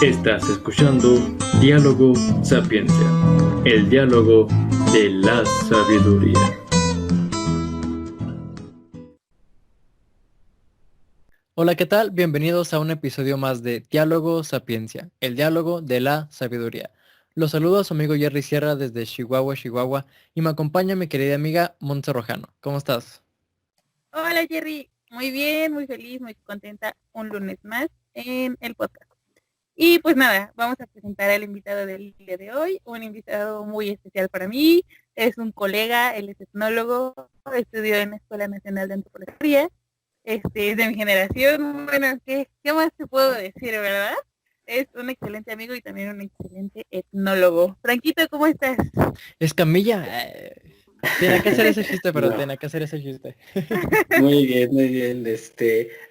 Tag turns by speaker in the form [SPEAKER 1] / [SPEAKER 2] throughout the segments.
[SPEAKER 1] Estás escuchando Diálogo Sapiencia, el diálogo de la sabiduría.
[SPEAKER 2] Hola, ¿qué tal? Bienvenidos a un episodio más de Diálogo Sapiencia, el diálogo de la sabiduría. Los saludo a su amigo Jerry Sierra desde Chihuahua, Chihuahua, y me acompaña mi querida amiga Montse Rojano. ¿Cómo estás?
[SPEAKER 3] Hola Jerry, muy bien, muy feliz, muy contenta un lunes más en el podcast. Y pues nada, vamos a presentar al invitado del día de hoy, un invitado muy especial para mí, es un colega, él es etnólogo, estudió en la Escuela Nacional de Antropología, es de mi generación, bueno, ¿qué más te puedo decir, verdad? Es un excelente amigo y también un excelente etnólogo. Franquito, ¿cómo estás?
[SPEAKER 2] Escamilla. Tenía que hacer ese chiste, pero
[SPEAKER 4] No,
[SPEAKER 2] tenía que hacer ese chiste.
[SPEAKER 4] muy bien, muy bien.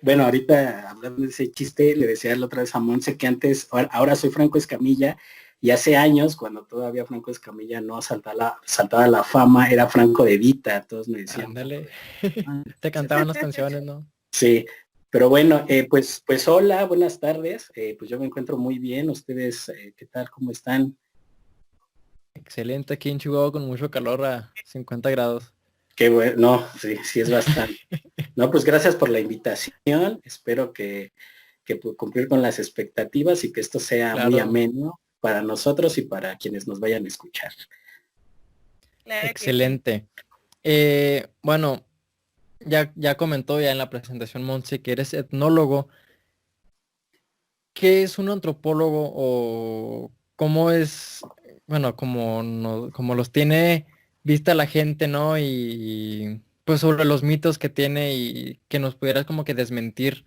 [SPEAKER 4] Bueno, ahorita hablando de ese chiste, le decía la otra vez a Monse que antes, ahora soy Franco Escamilla, y hace años, cuando todavía Franco Escamilla no saltaba la fama, era Franco de Vita, todos me decían Franco
[SPEAKER 2] Ándale.
[SPEAKER 4] de Vita.
[SPEAKER 2] Te cantaban las canciones, ¿no?
[SPEAKER 4] Sí, pero bueno, pues hola, buenas tardes. Pues yo me encuentro muy bien. Ustedes, ¿qué tal? ¿Cómo están?
[SPEAKER 2] Excelente, aquí en Chihuahua con mucho calor a 50 grados.
[SPEAKER 4] Qué bueno, no, sí, sí es bastante. No, pues gracias por la invitación. Espero que pueda cumplir con las expectativas y que esto sea muy
[SPEAKER 2] Claro,
[SPEAKER 4] ameno para nosotros y para quienes nos vayan a escuchar.
[SPEAKER 3] Claro que sí.
[SPEAKER 2] excelente. Bueno, ya comentó ya en la presentación Montse que eres etnólogo. ¿Qué es un antropólogo o cómo es, bueno, como, como los tiene vista la gente, ¿no? Y pues sobre los mitos que tiene y que nos pudieras como que desmentir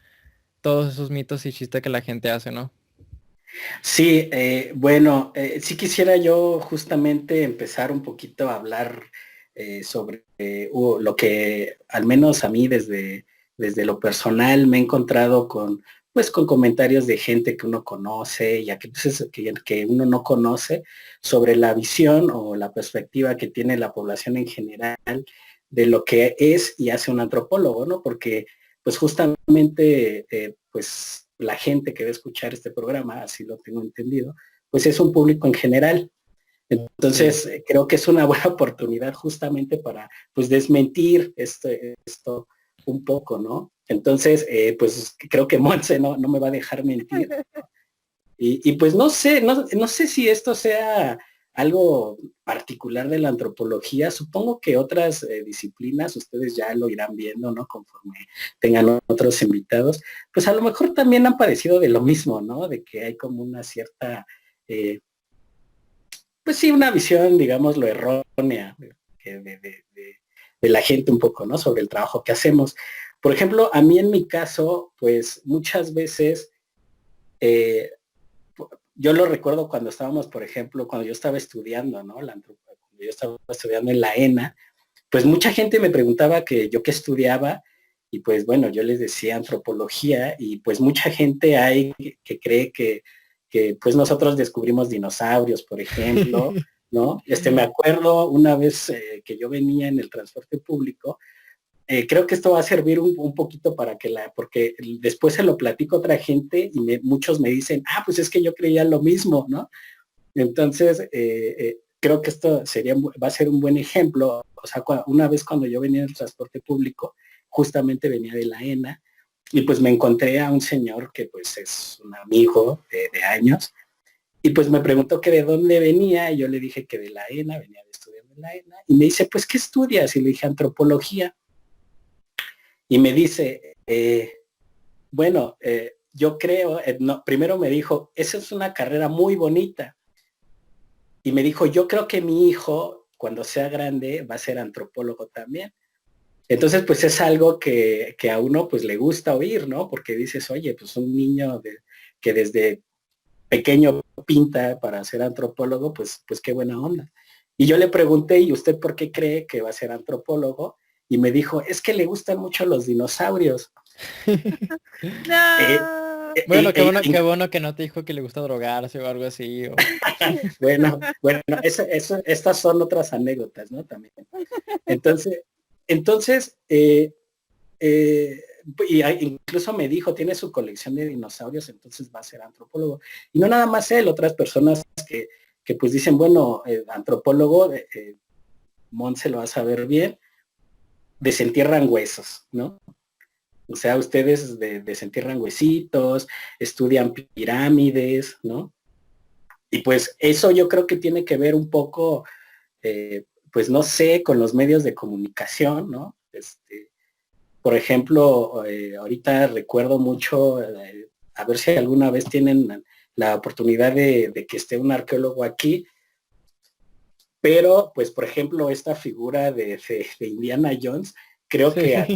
[SPEAKER 2] todos esos mitos y chistes que la gente hace, ¿no?
[SPEAKER 4] Sí, bueno, sí quisiera yo justamente empezar un poquito a hablar sobre lo que al menos a mí desde lo personal me he encontrado pues con comentarios de gente que uno conoce y que uno no conoce sobre la visión o la perspectiva que tiene la población en general de lo que es y hace un antropólogo, ¿no? Porque pues justamente pues la gente que va a escuchar este programa, así lo tengo entendido, pues es un público en general.
[SPEAKER 2] Sí,
[SPEAKER 4] Entonces, creo que es una buena oportunidad justamente para pues desmentir esto un poco, ¿no? Entonces, pues creo que Monse no me va a dejar mentir. Y pues no sé si esto sea algo particular de la antropología. Supongo que otras disciplinas, ustedes ya lo irán viendo, ¿no? Conforme tengan otros invitados, pues a lo mejor también han padecido de lo mismo, ¿no? De que hay como una cierta, eh, pues sí, una visión, digamos, lo errónea de la gente un poco, ¿no? Sobre el trabajo que hacemos. Por ejemplo, a mí en mi caso, pues muchas veces eh, yo lo recuerdo cuando estábamos, por ejemplo, cuando yo estaba estudiando, ¿no? Cuando yo estaba estudiando en la ENA, pues mucha gente me preguntaba que yo qué estudiaba y pues bueno, yo les decía antropología y pues mucha gente hay que cree que pues nosotros descubrimos dinosaurios, por ejemplo, ¿no? Me acuerdo una vez que yo venía en el transporte público, creo que esto va a servir un poquito para porque después se lo platico a otra gente y muchos me dicen, pues es que yo creía lo mismo, ¿no? Entonces, creo que esto va a ser un buen ejemplo. O sea, una vez cuando yo venía en el transporte público, justamente venía de la ENA y pues me encontré a un señor que pues es un amigo de años y pues me preguntó que de dónde venía y yo le dije que de la ENA, venía de estudiar de la ENA y me dice, pues, ¿qué estudias? Y le dije antropología. Y me dice, bueno, yo creo, no, primero me dijo, esa es una carrera muy bonita. Y me dijo, yo creo que mi hijo, cuando sea grande, va a ser antropólogo también. Entonces, pues es algo que a uno pues le gusta oír, ¿no? Porque dices, oye, pues un niño que desde pequeño pinta para ser antropólogo, pues qué buena onda. Y yo le pregunté, ¿y usted por qué cree que va a ser antropólogo? Y me dijo, es que le gustan mucho los dinosaurios. Eh,
[SPEAKER 3] No.
[SPEAKER 2] Bueno,
[SPEAKER 4] eh, eh,
[SPEAKER 2] qué bueno que no te dijo que le gusta drogarse o algo así.
[SPEAKER 4] bueno, estas son otras anécdotas, ¿no? También. Entonces, entonces, incluso me dijo, tiene su colección de dinosaurios, entonces va a ser antropólogo. Y no nada más él, otras personas que pues dicen, bueno, antropólogo, Montse lo va a saber bien, desentierran huesos, ¿no? O sea, ustedes desentierran huesitos, estudian pirámides, ¿no? Y pues eso yo creo que tiene que ver un poco, pues no sé, con los medios de comunicación, ¿no? Por ejemplo, ahorita recuerdo mucho, a ver si alguna vez tienen la oportunidad de que esté un arqueólogo aquí, pero pues por ejemplo esta figura de Indiana Jones, creo
[SPEAKER 2] Sí.
[SPEAKER 4] que a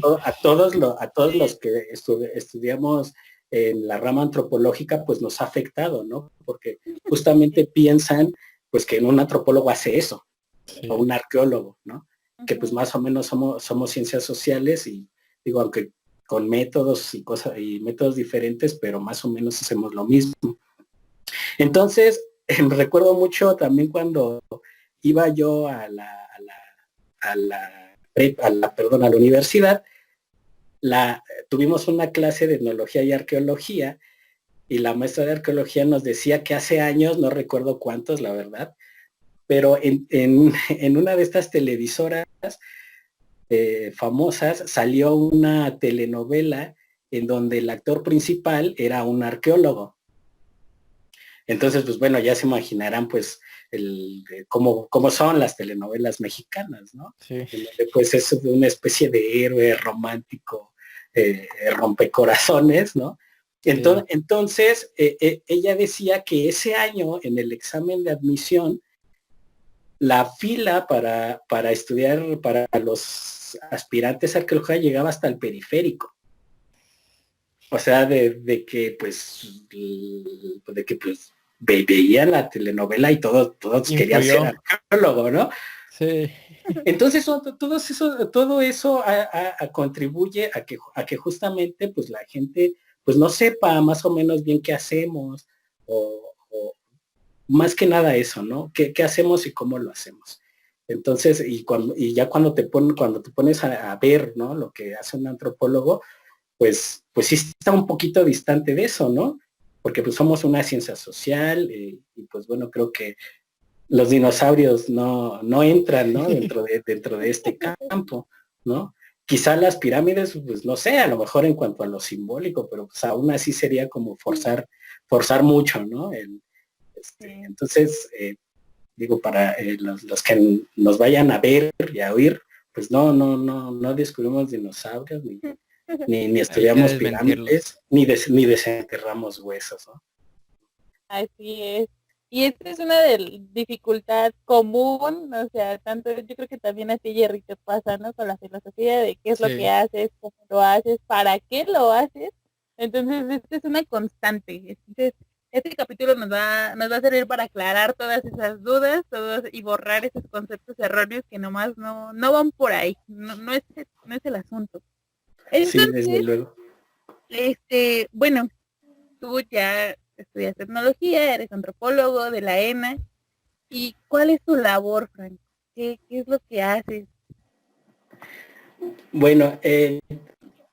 [SPEAKER 4] todos los que estudiamos en la rama antropológica pues nos ha afectado, ¿no? Porque justamente piensan pues que un antropólogo hace eso,
[SPEAKER 2] Sí.
[SPEAKER 4] o un arqueólogo, ¿no? Que pues más o menos somos ciencias sociales y digo, aunque con métodos y cosas y métodos diferentes, pero más o menos hacemos lo mismo. Entonces, recuerdo mucho también cuando iba yo a la universidad, tuvimos una clase de etnología y arqueología, y la maestra de arqueología nos decía que hace años, no recuerdo cuántos, la verdad, pero en una de estas televisoras famosas salió una telenovela en donde el actor principal era un arqueólogo. Entonces, pues bueno, ya se imaginarán pues cómo son las telenovelas mexicanas, ¿no?
[SPEAKER 2] Sí.
[SPEAKER 4] En donde, pues es una especie de héroe romántico, rompecorazones, ¿no? Entonces, ella decía que ese año en el examen de admisión, la fila para estudiar para los aspirantes a arqueología llegaba hasta el periférico. O sea, de que pues veían la telenovela y todos querían ser arqueólogo, ¿no?
[SPEAKER 2] Sí.
[SPEAKER 4] Entonces todo eso contribuye a que justamente pues la gente pues no sepa más o menos bien qué hacemos, o más que nada eso, ¿no? ¿Qué hacemos y cómo lo hacemos? Entonces, y ya cuando te pones a ver, ¿no? Lo que hace un antropólogo, pues sí está un poquito distante de eso, ¿no? Porque pues somos una ciencia social, y pues bueno, creo que los dinosaurios no entran, ¿no? Dentro de este campo, ¿no? Quizá las pirámides, pues no sé, a lo mejor en cuanto a lo simbólico, pero pues aún así sería como forzar mucho, ¿no? Entonces, digo, para los que nos vayan a ver y a oír, pues no descubrimos dinosaurios, ni estudiamos pirámides, ni desenterramos huesos, ¿no?
[SPEAKER 3] Así es. Y esta es una dificultad común, o sea, tanto yo creo que también a ti, Jerry, te pasa, ¿no? Con la filosofía de qué es lo que haces, cómo lo haces, para qué lo haces. Entonces, esta es una constante. Entonces, este capítulo nos va a servir para aclarar todas esas dudas, y borrar esos conceptos erróneos que nomás no van por ahí. No es el asunto. Entonces,
[SPEAKER 4] sí, desde luego.
[SPEAKER 3] Bueno, tú ya estudias tecnología, eres antropólogo de la ENA. ¿Y cuál es tu labor, Frank? ¿Qué es lo que haces?
[SPEAKER 4] Bueno,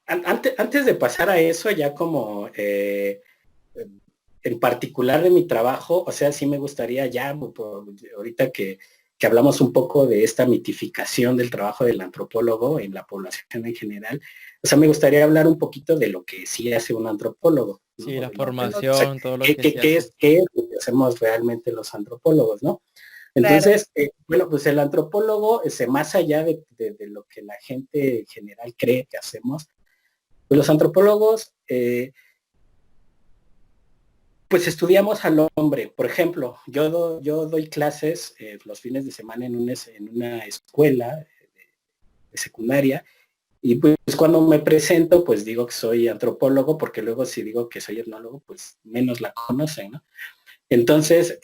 [SPEAKER 4] antes de pasar a eso, ya como en particular de mi trabajo, o sea, sí me gustaría ya, ahorita que hablamos un poco de esta mitificación del trabajo del antropólogo en la población en general, o sea, me gustaría hablar un poquito de lo que sí hace un antropólogo, ¿no?
[SPEAKER 2] Sí, la formación, o sea, todo lo que
[SPEAKER 4] ¿qué es lo que hacemos realmente los antropólogos, ¿no? Entonces, claro. Bueno, pues el antropólogo, más allá de lo que la gente en general cree que hacemos, pues los antropólogos, pues estudiamos al hombre. Por ejemplo, yo doy clases los fines de semana en una escuela de secundaria, y pues cuando me presento, pues digo que soy antropólogo, porque luego si digo que soy etnólogo, pues menos la conocen, ¿no? Entonces,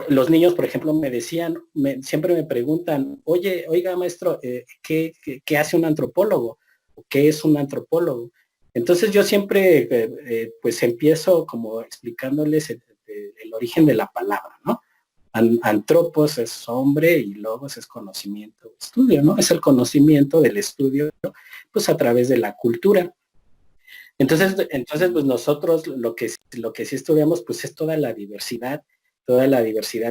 [SPEAKER 4] los niños, por ejemplo, me decían, siempre me preguntan, oiga, maestro, ¿qué hace un antropólogo? ¿Qué es un antropólogo? Entonces yo siempre, pues empiezo como explicándoles el origen de la palabra, ¿no? Antropos es hombre y logos es conocimiento, estudio, ¿no? Es el conocimiento del estudio, pues a través de la cultura. Entonces, pues nosotros lo que sí estudiamos, pues es toda la diversidad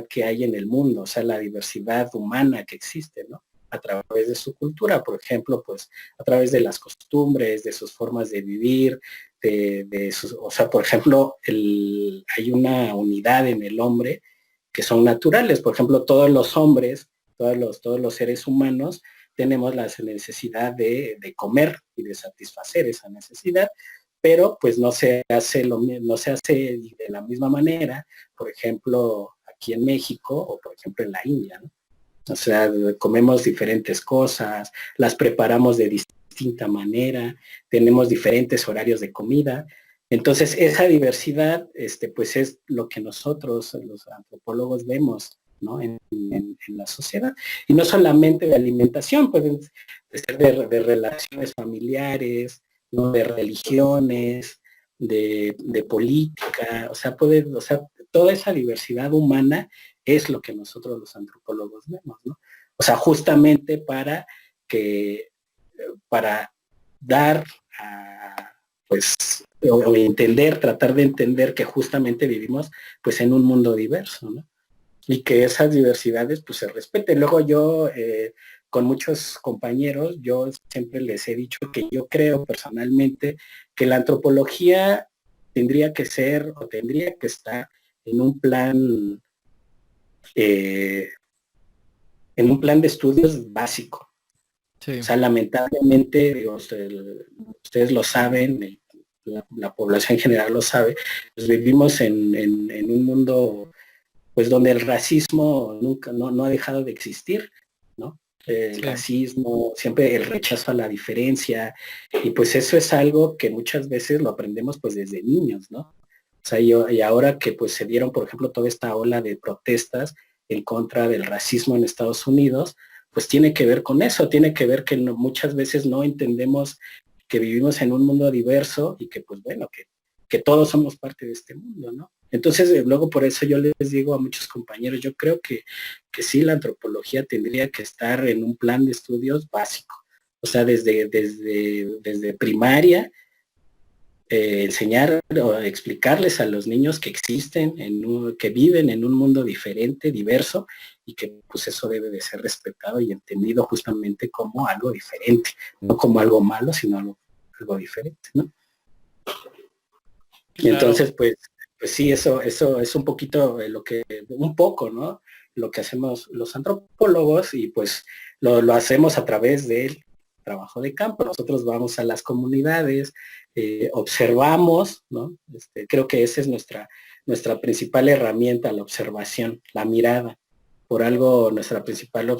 [SPEAKER 4] que hay en el mundo, o sea, la diversidad humana que existe, ¿no? A través de su cultura, por ejemplo, pues a través de las costumbres, de sus formas de vivir, o sea, por ejemplo, hay una unidad en el hombre que son naturales, por ejemplo, todos los hombres, todos los seres humanos, tenemos la necesidad de comer y de satisfacer esa necesidad, pero pues no se hace de la misma manera, por ejemplo, aquí en México o por ejemplo en la India, ¿no? O sea, comemos diferentes cosas, las preparamos de distinta manera, tenemos diferentes horarios de comida. Entonces, esa diversidad, pues es lo que nosotros, los antropólogos, vemos, ¿no? En la sociedad. Y no solamente de alimentación, pueden ser de relaciones familiares, ¿no? De religiones, de política, o sea, toda esa diversidad humana es lo que nosotros los antropólogos vemos, ¿no? O sea, justamente para dar a, pues, o entender, tratar de entender que justamente vivimos pues en un mundo diverso, ¿no? Y que esas diversidades pues se respeten. Luego yo, con muchos compañeros, yo siempre les he dicho que yo creo personalmente que la antropología tendría que estar en un plan de estudios básico.
[SPEAKER 2] Sí.
[SPEAKER 4] O sea, lamentablemente, digo, ustedes lo saben, la población en general lo sabe, pues vivimos en un mundo pues donde el racismo nunca no ha dejado de existir, ¿no? El racismo, siempre el rechazo a la diferencia, y pues eso es algo que muchas veces lo aprendemos pues desde niños, ¿no? O sea, y ahora que pues se dieron, por ejemplo, toda esta ola de protestas en contra del racismo en Estados Unidos, pues tiene que ver con eso, tiene que ver que muchas veces no entendemos que vivimos en un mundo diverso y que pues bueno, que todos somos parte de este mundo, ¿no? Entonces, luego por eso yo les digo a muchos compañeros, yo creo que sí, la antropología tendría que estar en un plan de estudios básico, o sea, desde primaria, enseñar o explicarles a los niños que existen, que viven en un mundo diferente, diverso, y que pues eso debe de ser respetado y entendido justamente como algo diferente, no como algo malo, sino algo diferente, ¿no? Y
[SPEAKER 2] Claro.
[SPEAKER 4] entonces, pues sí, eso es un poquito ¿no? Lo que hacemos los antropólogos, y pues lo hacemos a través del trabajo de campo. Nosotros vamos a las comunidades, observamos, ¿no? Creo que esa es nuestra principal herramienta, la observación, la mirada. Por algo nuestra principal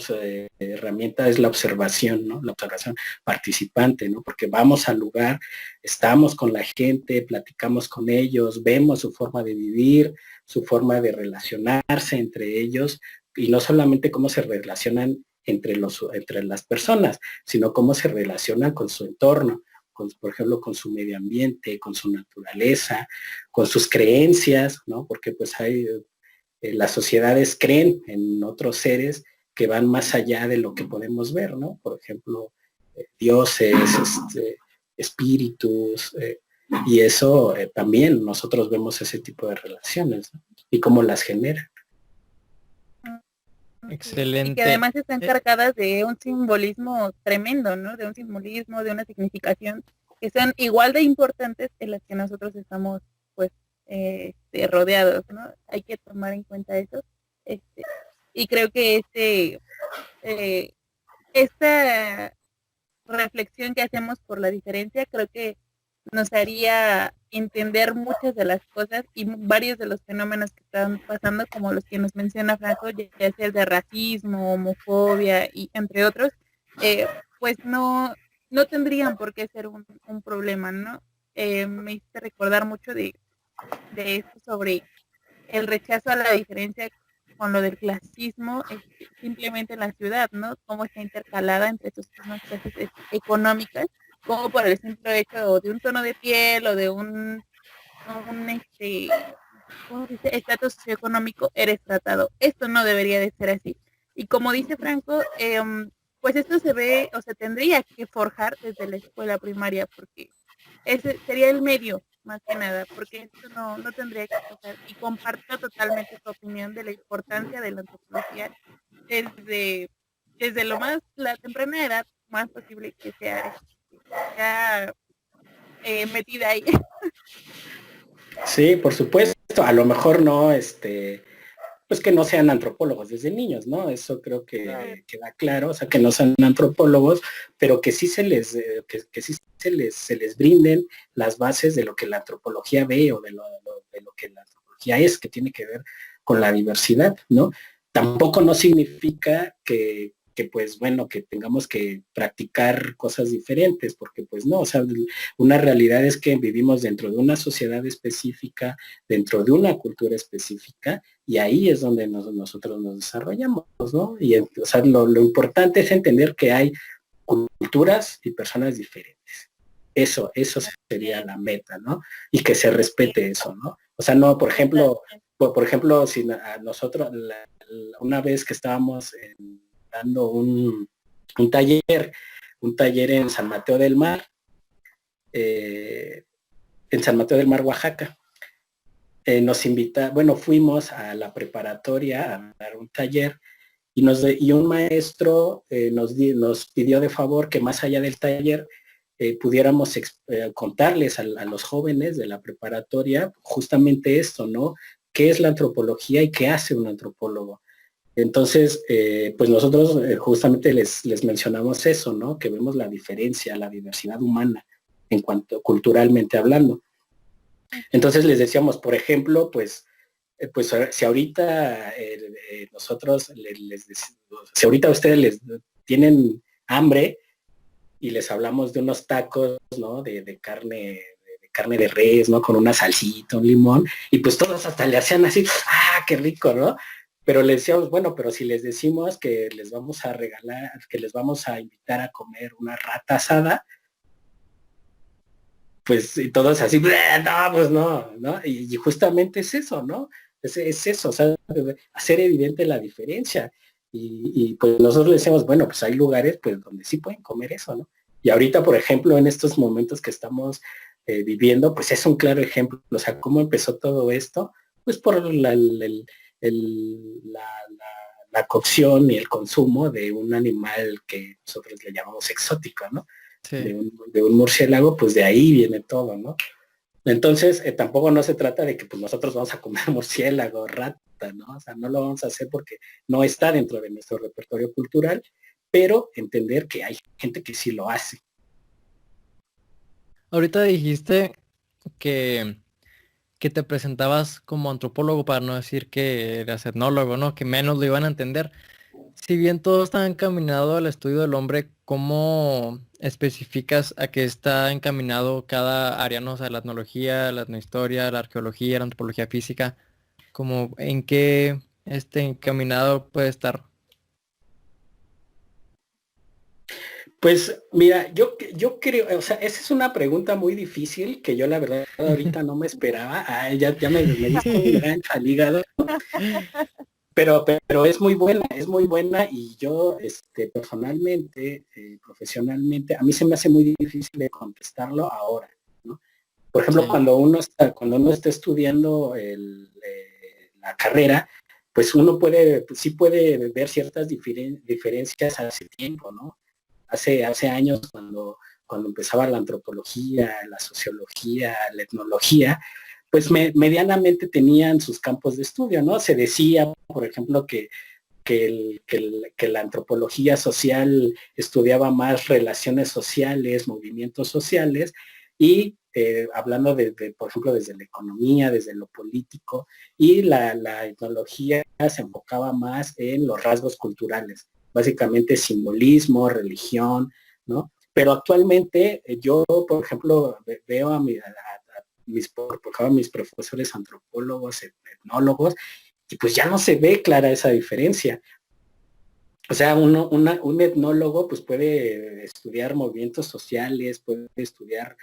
[SPEAKER 4] herramienta es la observación, ¿no? La observación participante, ¿no? Porque vamos al lugar, estamos con la gente, platicamos con ellos, vemos su forma de vivir, su forma de relacionarse entre ellos, y no solamente cómo se relacionan entre las personas, sino cómo se relacionan con su entorno, por ejemplo, con su medio ambiente, con su naturaleza, con sus creencias, ¿no? Porque pues las sociedades creen en otros seres que van más allá de lo que podemos ver, ¿no? Por ejemplo, dioses, espíritus, y eso también nosotros vemos ese tipo de relaciones, ¿no? Y cómo las generan.
[SPEAKER 2] Excelente.
[SPEAKER 3] Y que además están cargadas de un simbolismo tremendo, ¿no? De un simbolismo, de una significación que son igual de importantes que las que nosotros estamos, pues, rodeados, ¿no? Hay que tomar en cuenta eso. Y creo que esta reflexión que hacemos por la diferencia, creo que nos haría entender muchas de las cosas y varios de los fenómenos que están pasando, como los que nos menciona Franco, ya sea el de racismo, homofobia y entre otros, pues no tendrían por qué ser un problema, ¿no? Me hice recordar mucho de esto sobre el rechazo a la diferencia con lo del clasismo, simplemente en la ciudad, ¿no? Cómo está intercalada entre sus mismas clases económicas, como por el simple hecho de un tono de piel o de un ¿cómo se dice? Estatus socioeconómico, eres tratado. Esto no debería de ser así. Y como dice Franco, pues esto se ve o se tendría que forjar desde la escuela primaria, porque ese sería el medio, más que nada, porque esto no tendría que pasar. Y comparto totalmente tu opinión de la importancia de la antropología desde, desde la temprana edad más posible que sea metida ahí.
[SPEAKER 4] Sí, por supuesto, a lo mejor no, pues que no sean antropólogos desde niños, ¿no? Eso creo que queda claro, o sea, que no sean antropólogos, pero que sí que sí se les brinden las bases de lo que la antropología ve o de lo que la antropología es, que tiene que ver con la diversidad, ¿no? Tampoco no significa que pues bueno, que tengamos que practicar cosas diferentes, porque pues no, o sea, una realidad es que vivimos dentro de una sociedad específica, dentro de una cultura específica, y ahí es donde nosotros nos desarrollamos, ¿no? Y o sea, lo importante es entender que hay culturas y personas diferentes. Eso sería la meta, ¿no? Y que se respete eso, ¿no? O sea, no, por ejemplo, si a nosotros, una vez que estábamos dando un taller en San Mateo del Mar, Oaxaca, nos fuimos a la preparatoria a dar un taller y un maestro nos pidió de favor que más allá del taller pudiéramos contarles a los jóvenes de la preparatoria justamente esto, ¿no? ¿Qué es la antropología y qué hace un antropólogo? Entonces, pues nosotros justamente les mencionamos eso, ¿no? Que vemos la diferencia, la diversidad humana en cuanto culturalmente hablando. Entonces les decíamos, por ejemplo, pues si ahorita nosotros si ahorita ustedes les tienen hambre y les hablamos de unos tacos, ¿no? De carne de res, ¿no? Con una salsita, un limón, y pues todos hasta le hacían así, ¡ah, qué rico!, ¿no? Pero les decíamos, bueno, pero si les decimos que les vamos a regalar, que les vamos a invitar a comer una rata asada, pues y todos así, no, pues no, ¿no? Y justamente es eso, ¿no? Es eso, o sea, hacer evidente la diferencia. Y pues nosotros le decimos, bueno, pues hay lugares pues donde sí pueden comer eso, ¿no? Y ahorita, por ejemplo, en estos momentos que estamos viviendo, pues es un claro ejemplo, o sea, cómo empezó todo esto, pues por la cocción y el consumo de un animal que nosotros le llamamos exótico, ¿no?
[SPEAKER 2] Sí.
[SPEAKER 4] De un murciélago, pues de ahí viene todo, ¿no? Entonces, tampoco no se trata de que pues, nosotros vamos a comer murciélago, rata, ¿no? O sea, no lo vamos a hacer porque no está dentro de nuestro repertorio cultural, pero entender que hay gente que sí lo hace.
[SPEAKER 2] Ahorita dijiste que, que te presentabas como antropólogo, para no decir que eras etnólogo, ¿no? Que menos lo iban a entender. Si bien todo está encaminado al estudio del hombre, ¿cómo especificas a qué está encaminado cada área, ¿no? O sea, la etnología, la etnohistoria, la arqueología, la antropología física, como en qué encaminado puede estar.
[SPEAKER 4] Pues mira, yo creo, o sea, esa es una pregunta muy difícil que yo la verdad ahorita no me esperaba. Ya me diste un gancho al hígado. Pero es muy buena y yo personalmente, profesionalmente, a mí se me hace muy difícil de contestarlo ahora, ¿no? Por ejemplo,
[SPEAKER 2] Sí.
[SPEAKER 4] cuando uno está estudiando la carrera, pues uno sí puede ver ciertas diferencias hace tiempo, ¿no? Hace años cuando empezaba la antropología, la sociología, la etnología, pues medianamente tenían sus campos de estudio, ¿no? Se decía, por ejemplo, que la antropología social estudiaba más relaciones sociales, movimientos sociales, y hablando por ejemplo, desde la economía, desde lo político, y la etnología se enfocaba más en los rasgos culturales, básicamente simbolismo, religión, ¿no? Pero actualmente yo, por ejemplo, veo a mis profesores antropólogos, etnólogos, y pues ya no se ve clara esa diferencia. O sea, un etnólogo pues puede estudiar movimientos sociales, puede estudiar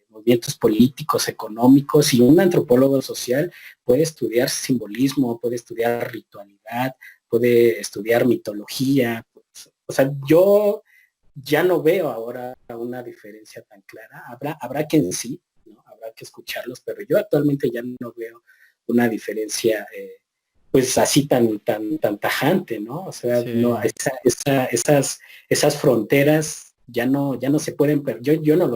[SPEAKER 4] movimientos políticos, económicos, y un antropólogo social puede estudiar simbolismo, puede estudiar ritualidad, puede estudiar mitología. Pues, o sea, yo ya no veo ahora una diferencia tan clara. Habrá quien sí, ¿no? Habrá que escucharlos, pero yo actualmente ya no veo una diferencia pues así tan tajante, ¿no? O sea, no,
[SPEAKER 2] Sí,
[SPEAKER 4] esas fronteras ya no se pueden ya no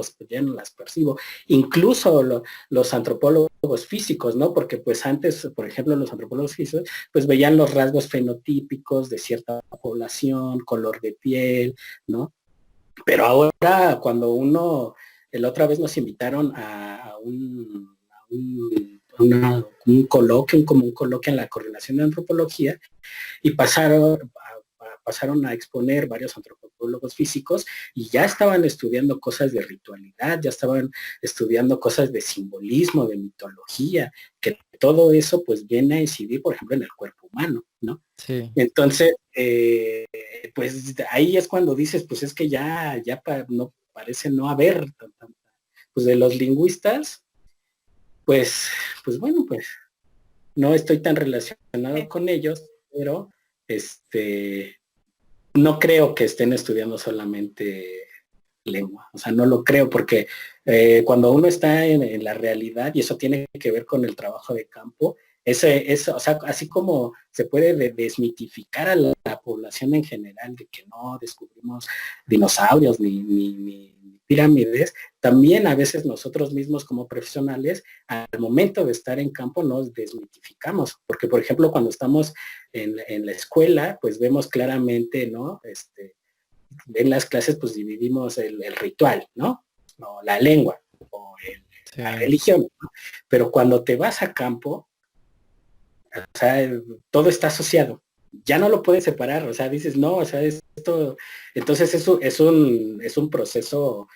[SPEAKER 4] las percibo. Incluso los antropólogos físicos, ¿no? Porque pues antes, por ejemplo, los antropólogos físicos, pues veían los rasgos fenotípicos de cierta población, color de piel, ¿no? Pero ahora cuando la otra vez nos invitaron un coloquio, como un coloquio en la Coordinación de Antropología, y pasaron a exponer varios antropólogos físicos y ya estaban estudiando cosas de ritualidad, ya estaban estudiando cosas de simbolismo, de mitología, que todo eso pues viene a incidir, por ejemplo, en el cuerpo humano, ¿no?
[SPEAKER 2] sí,
[SPEAKER 4] Entonces, pues ahí es cuando dices, pues es que no parece no haber pues de los lingüistas, pues, pues bueno, pues no estoy tan relacionado con ellos, pero no creo que estén estudiando solamente lengua, o sea, no lo creo porque cuando uno está en la realidad, y eso tiene que ver con el trabajo de campo, o sea, así como se puede desmitificar a la población en general de que no descubrimos dinosaurios ni pirámides, también a veces nosotros mismos como profesionales, al momento de estar en campo, nos desmitificamos, porque por ejemplo, cuando estamos en la escuela, pues vemos claramente, ¿no? En las clases pues dividimos el ritual, ¿no? O la lengua o la
[SPEAKER 2] sí,
[SPEAKER 4] religión, ¿no? Pero cuando te vas a campo, o sea, todo está asociado. Ya no lo puedes separar, o sea, dices, no, o sea, esto, entonces eso es un proceso,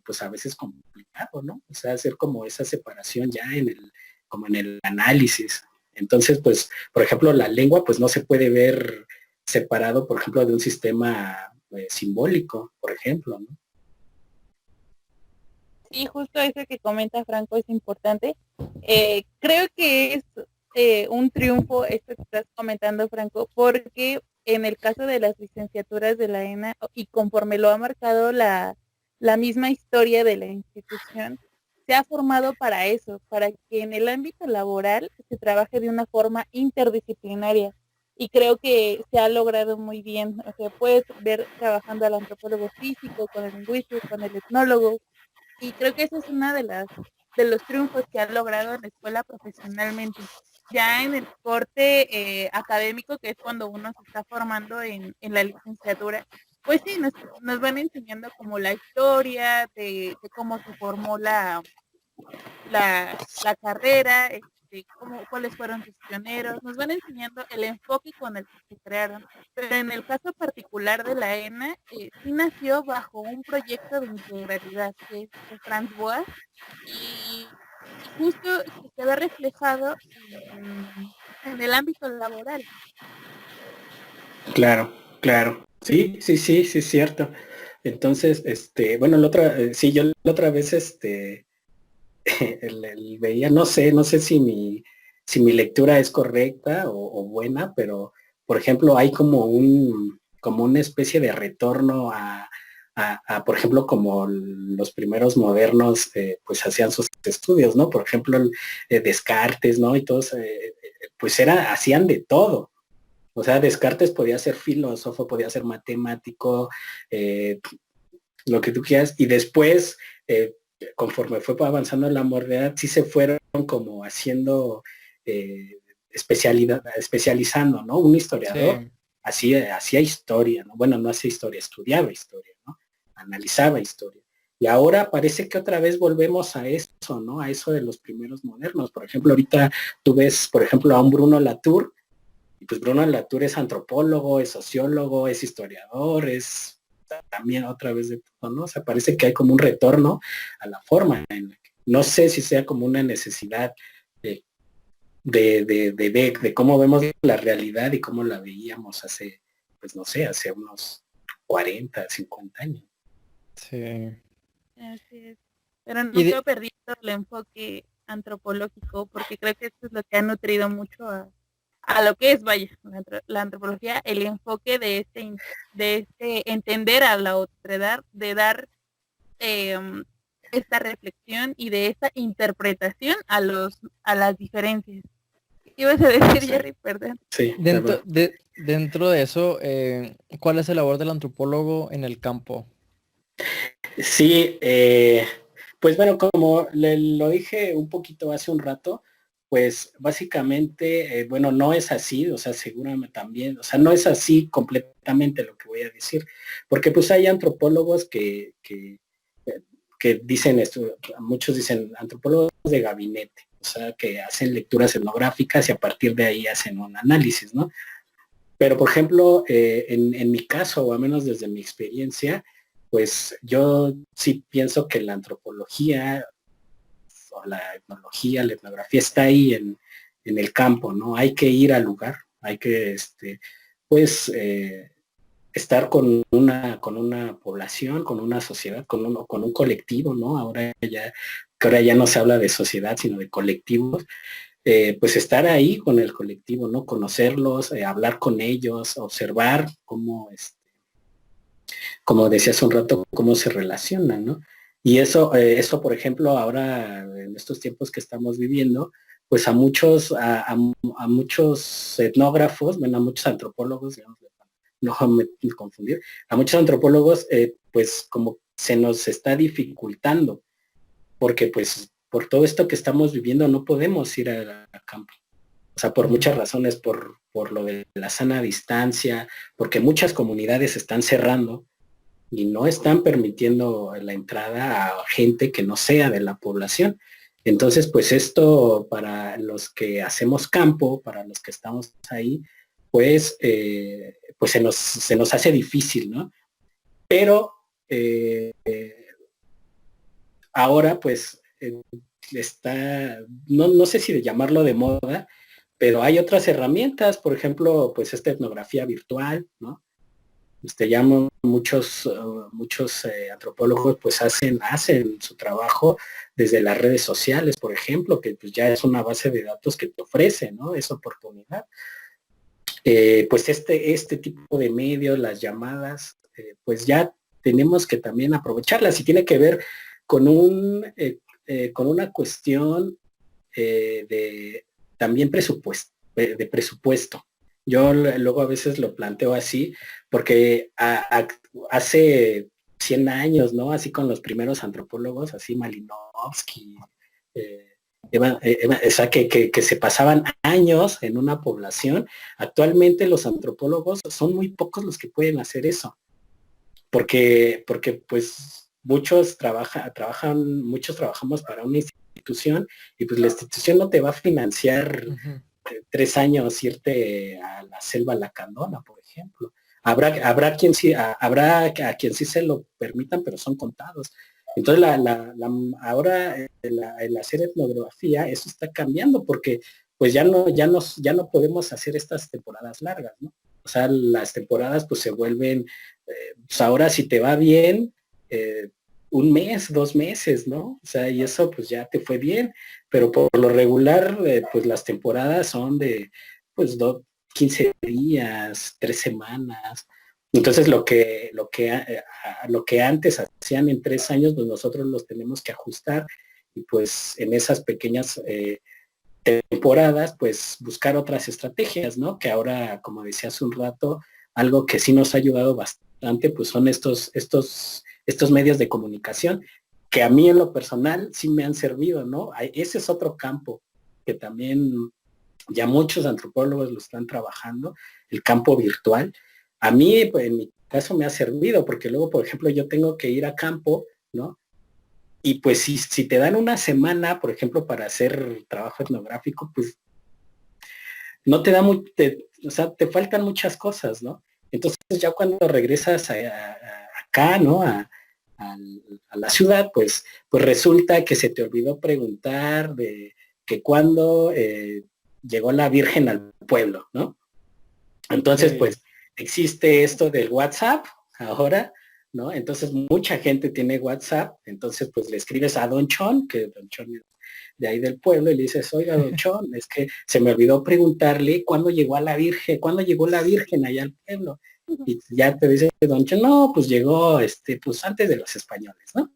[SPEAKER 4] pues a veces complicado, ¿no? O sea, hacer como esa separación ya como en el análisis. Entonces, pues, por ejemplo, la lengua, pues no se puede ver separado, por ejemplo, de un sistema simbólico, por ejemplo, ¿no?
[SPEAKER 3] Sí, justo eso que comenta Franco es importante. Creo que es un triunfo esto que estás comentando, Franco, porque en el caso de las licenciaturas de la ENA, y conforme lo ha marcado la misma historia de la institución, se ha formado para eso, para que en el ámbito laboral se trabaje de una forma interdisciplinaria. Y creo que se ha logrado muy bien. O sea, puedes ver trabajando al antropólogo físico, con el lingüista, con el etnólogo, y creo que esa es una de los triunfos que ha logrado en la escuela profesionalmente. Ya en el corte académico, que es cuando uno se está formando en la licenciatura, pues sí, nos van enseñando como la historia de cómo se formó la carrera, cuáles fueron sus pioneros, nos van enseñando el enfoque con el que se crearon. Pero en el caso particular de la ENA, sí nació bajo un proyecto de integralidad, que es el Transboa, y justo se queda reflejado en el ámbito laboral.
[SPEAKER 4] Claro, claro. Sí, es cierto. Entonces, bueno, sí, yo la otra vez, veía, no sé si mi lectura es correcta o buena, pero por ejemplo hay como una especie de retorno por ejemplo, como los primeros modernos pues hacían sus estudios, ¿no? Por ejemplo, Descartes, ¿no? Y todos, pues hacían de todo. O sea, Descartes podía ser filósofo, podía ser matemático, eh, lo que tú quieras, y después conforme fue avanzando la modernidad, sí se fueron como haciendo especializando, ¿no? Un historiador
[SPEAKER 2] sí,
[SPEAKER 4] hacía historia, ¿no? Bueno, no hacía historia, estudiaba historia, ¿no? Analizaba historia. Y ahora parece que otra vez volvemos a eso, ¿no? A eso de los primeros modernos. Por ejemplo, ahorita tú ves, por ejemplo, a un Bruno Latour, y pues Bruno Latour es antropólogo, es sociólogo, es historiador, es también otra vez de todo, ¿no? O sea, parece que hay como un retorno a la forma en la que, no sé si sea como una necesidad de, de cómo vemos la realidad y cómo la veíamos hace, pues no sé, hace unos 40, 50 años.
[SPEAKER 2] sí.
[SPEAKER 3] Así es. Pero
[SPEAKER 2] Y
[SPEAKER 3] nunca he
[SPEAKER 2] de-
[SPEAKER 3] perdido el enfoque antropológico, porque creo que esto es lo que ha nutrido mucho a lo que es, vaya, la antropología, el enfoque de este entender a la otredad, de dar esta reflexión y de esta interpretación a las diferencias. ¿Ibas a decir,
[SPEAKER 4] Sí.
[SPEAKER 3] Jerry? Perdón.
[SPEAKER 4] Sí,
[SPEAKER 2] Dentro de eso, ¿cuál es el labor del antropólogo en el campo?
[SPEAKER 4] sí, pues bueno, como lo dije un poquito hace un rato, pues básicamente, bueno, no es así, o sea, seguramente también, o sea, no es así completamente lo que voy a decir, porque pues hay antropólogos que dicen esto, muchos dicen antropólogos de gabinete, o sea, que hacen lecturas etnográficas y a partir de ahí hacen un análisis, ¿no? Pero, por ejemplo, en mi caso, o al menos desde mi experiencia, pues yo sí pienso que la antropología o la etnología, la etnografía está ahí en el campo, ¿no? Hay que ir al lugar, hay que, pues, estar con una población, con una sociedad, con un colectivo, ¿no? Que ahora ya no se habla de sociedad, sino de colectivos, pues estar ahí con el colectivo, ¿no? Conocerlos, hablar con ellos, observar cómo, como decía hace un rato, cómo se relacionan, ¿no? Y eso, por ejemplo, ahora en estos tiempos que estamos viviendo, pues a muchos etnógrafos, bueno, a muchos antropólogos, digamos, no me confundir, a muchos antropólogos, pues como se nos está dificultando, porque pues por todo esto que estamos viviendo no podemos ir a campo. O sea, por muchas razones, por lo de la sana distancia, porque muchas comunidades están cerrando y no están permitiendo la entrada a gente que no sea de la población. Entonces, pues esto para los que hacemos campo, para los que estamos ahí, pues, pues se nos hace difícil, ¿no? Pero ahora, pues, está, no sé si de llamarlo de moda, pero hay otras herramientas, por ejemplo, pues esta etnografía virtual, ¿no? Ya muchos antropólogos pues hacen su trabajo desde las redes sociales, por ejemplo, que pues ya es una base de datos que te ofrece, ¿no? Esa oportunidad. Pues este tipo de medios, las llamadas, pues ya tenemos que también aprovecharlas y tiene que ver con con una cuestión también de presupuesto. Yo luego a veces lo planteo así, porque hace 100 años, ¿no? Así con los primeros antropólogos, así Malinowski, o sea, que se pasaban años en una población. Actualmente los antropólogos son muy pocos los que pueden hacer eso, porque pues muchos trabajamos para una institución y pues la institución no te va a financiar 3 años irte a la selva lacandona, por ejemplo. Habrá a quien sí se lo permitan, pero son contados. Entonces ahora el hacer etnografía, eso está cambiando porque pues ya no podemos hacer estas temporadas largas, ¿no? O sea, las temporadas pues se vuelven, pues ahora si te va bien, 1 mes, 2 meses, ¿no? O sea, y eso pues ya te fue bien, pero por lo regular, pues las temporadas son de, pues, 15 días, 3 semanas. Entonces lo que antes hacían en 3 años, pues nosotros los tenemos que ajustar y pues en esas pequeñas temporadas, pues buscar otras estrategias, ¿no? Que ahora, como decía hace un rato, algo que sí nos ha ayudado bastante, pues son estos medios de comunicación que a mí en lo personal sí me han servido, ¿no? Ese es otro campo que también ya muchos antropólogos lo están trabajando, el campo virtual. A mí, pues, en mi caso me ha servido, porque luego, por ejemplo, yo tengo que ir a campo, ¿no? Y pues si te dan una semana, por ejemplo, para hacer trabajo etnográfico, pues no te da o sea, te faltan muchas cosas, ¿no? Entonces ya cuando regresas acá, ¿no? A la ciudad, pues resulta que se te olvidó preguntar de que cuándo llegó la Virgen al pueblo, ¿no? Entonces, pues existe esto del WhatsApp ahora, ¿no? Entonces mucha gente tiene WhatsApp, entonces pues le escribes a Don Chon, que Don Chon de ahí del pueblo, y le dices, oiga, don Chon, es que se me olvidó preguntarle cuándo llegó la Virgen allá al pueblo. Y ya te dice don Chon, no, pues llegó, pues antes de los españoles, ¿no?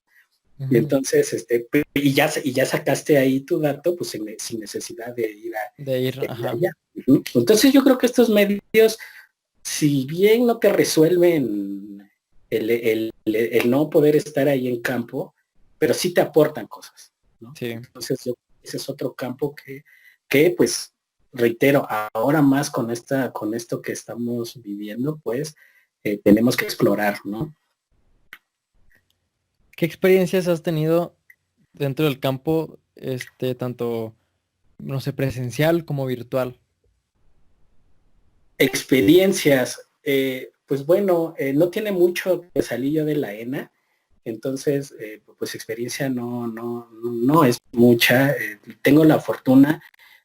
[SPEAKER 4] Y entonces, y ya sacaste ahí tu dato, pues sin necesidad de ir
[SPEAKER 2] ajá.
[SPEAKER 4] allá. Entonces yo creo que estos medios, si bien no te resuelven el no poder estar ahí en campo, pero sí te aportan cosas, ¿no?
[SPEAKER 2] Sí.
[SPEAKER 4] Entonces ese es otro campo que pues reitero, ahora más con esto que estamos viviendo, pues tenemos que explorar, ¿no?
[SPEAKER 2] ¿Qué experiencias has tenido dentro del campo, tanto, no sé, presencial como virtual?
[SPEAKER 4] Experiencias, pues bueno, no tiene mucho que salí yo de la ENA, entonces pues experiencia no es mucha. Tengo la fortuna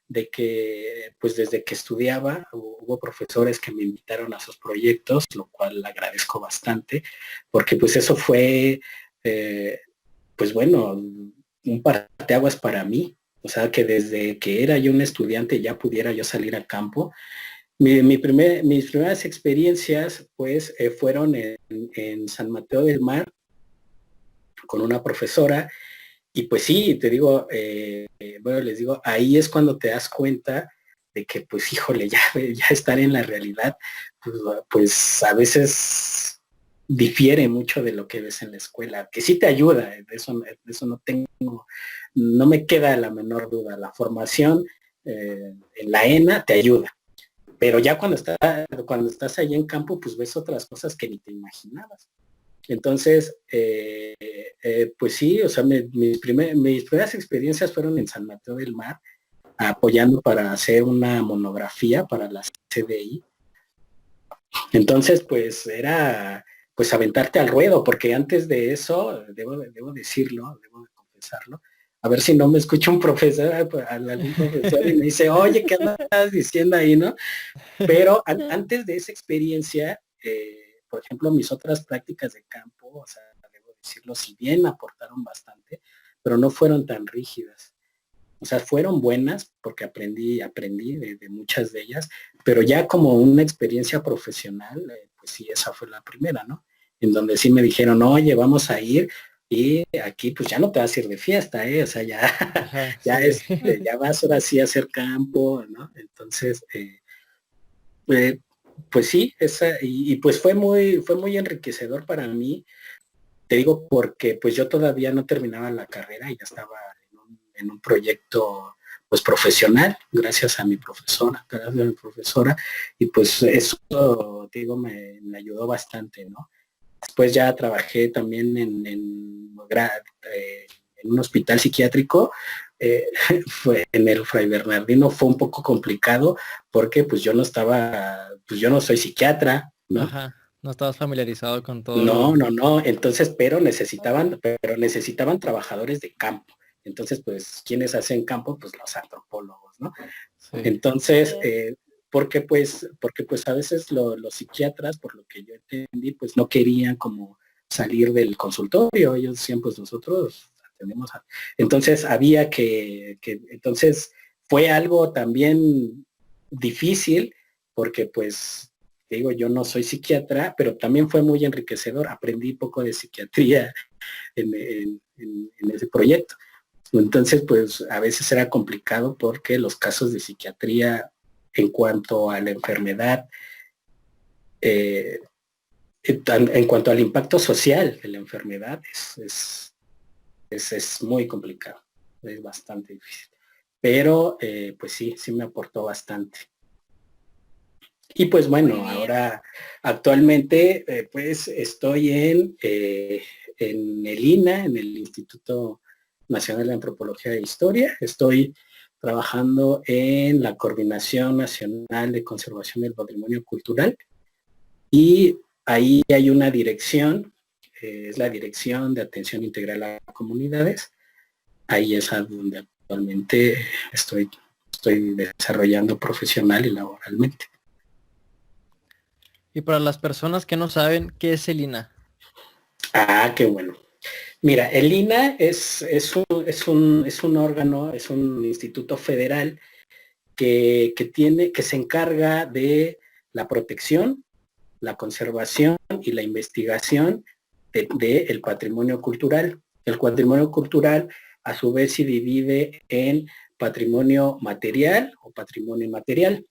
[SPEAKER 4] de que pues desde que estudiaba hubo profesores que me invitaron a sus proyectos, lo cual agradezco bastante, porque pues eso fue pues bueno, un parteaguas para mí. O sea, que desde que era yo un estudiante ya pudiera yo salir al campo. Mis primeras experiencias pues fueron en San Mateo del Mar con una profesora, y pues sí, te digo, bueno, les digo, ahí es cuando te das cuenta de que pues híjole, ya estar en la realidad, pues a veces difiere mucho de lo que ves en la escuela, que sí te ayuda, de eso no me queda la menor duda. La formación en la ENA te ayuda, pero ya cuando estás ahí en campo, pues ves otras cosas que ni te imaginabas. Entonces, pues sí, o sea, mis primeras experiencias fueron en San Mateo del Mar, apoyando para hacer una monografía para la CDI. Entonces, pues era pues aventarte al ruedo, porque antes de eso, debo decirlo, debo de confesarlo, a ver si no me escucha un profesor, algún profesor, y me dice, oye, ¿qué andas diciendo ahí, no? Pero antes de esa experiencia, por ejemplo, mis otras prácticas de campo, o sea, debo decirlo, si bien aportaron bastante, pero no fueron tan rígidas. O sea, fueron buenas porque aprendí de muchas de ellas, pero ya como una experiencia profesional, pues sí, esa fue la primera, ¿no? En donde sí me dijeron, oye, vamos a ir, y aquí pues ya no te vas a ir de fiesta, o sea, ya,
[SPEAKER 2] Ajá,
[SPEAKER 4] ya,
[SPEAKER 2] sí.
[SPEAKER 4] ya vas ahora sí a hacer campo, ¿no? Entonces, pues sí, y pues fue muy enriquecedor para mí, te digo, porque pues yo todavía no terminaba la carrera y ya estaba en un proyecto pues profesional, gracias a mi profesora, y pues eso, te digo, me ayudó bastante, ¿no? Después ya trabajé también en un hospital psiquiátrico, fue en el Fray Bernardino. Fue un poco complicado porque pues yo no soy psiquiatra, ¿no?
[SPEAKER 2] Ajá, no estabas familiarizado con todo.
[SPEAKER 4] No, entonces, pero necesitaban trabajadores de campo. Entonces, pues, ¿quiénes hacen campo? Pues los antropólogos, ¿no?
[SPEAKER 2] Sí.
[SPEAKER 4] Entonces, porque pues a veces los psiquiatras, por lo que yo entendí, pues no querían como salir del consultorio. Ellos decían, pues nosotros atendemos a... Entonces había entonces fue algo también difícil, porque pues digo, yo no soy psiquiatra, pero también fue muy enriquecedor. Aprendí poco de psiquiatría en ese proyecto. Entonces, pues a veces era complicado porque los casos de psiquiatría en cuanto a la enfermedad, en cuanto al impacto social de la enfermedad, es muy complicado, es bastante difícil. Pero pues sí me aportó bastante. Y pues bueno, ahora actualmente pues estoy en el INA, en el Instituto Nacional de Antropología e Historia. Estoy trabajando en la Coordinación Nacional de Conservación del Patrimonio Cultural, y ahí hay una dirección, es la Dirección de Atención Integral a Comunidades. Ahí es a donde actualmente estoy desarrollando profesional y laboralmente.
[SPEAKER 2] Y para las personas que no saben, ¿qué es el INA?
[SPEAKER 4] Ah, qué bueno. Mira, el INAH es un órgano, es un instituto federal que se encarga de la protección, la conservación y la investigación del patrimonio cultural. El patrimonio cultural a su vez se divide en patrimonio material o patrimonio inmaterial.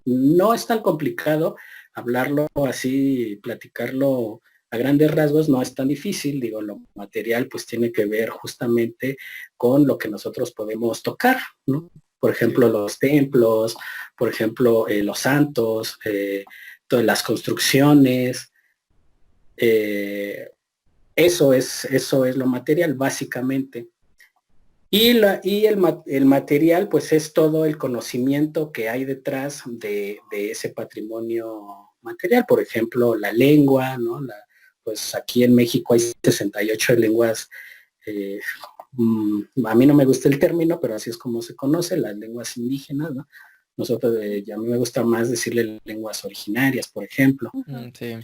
[SPEAKER 4] No es tan complicado hablarlo así, platicarlo a grandes rasgos, no es tan difícil. Digo, lo material pues tiene que ver justamente con lo que nosotros podemos tocar, ¿no? Por ejemplo, los templos, por ejemplo, los santos, todas las construcciones. Eso es lo material, básicamente. El material, pues es todo el conocimiento que hay detrás de ese patrimonio material. Por ejemplo, la lengua, ¿no? Pues aquí en México hay 68 lenguas. A mí no me gusta el término, pero así es como se conoce, las lenguas indígenas, ¿no? Nosotros, a mí me gusta más decirle lenguas originarias, por ejemplo.
[SPEAKER 2] Sí.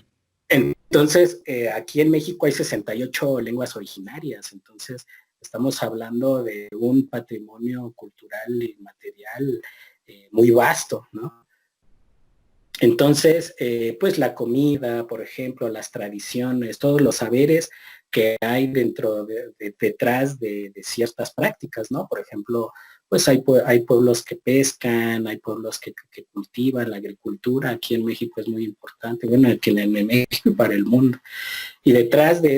[SPEAKER 4] Entonces, aquí en México hay 68 lenguas originarias, entonces estamos hablando de un patrimonio cultural y material muy vasto, ¿no? Entonces, pues la comida, por ejemplo, las tradiciones, todos los saberes que hay detrás de ciertas prácticas, ¿no? Por ejemplo, pues hay pueblos que pescan, hay pueblos que cultivan la agricultura. Aquí en México es muy importante, bueno, aquí en México y para el mundo. Y detrás de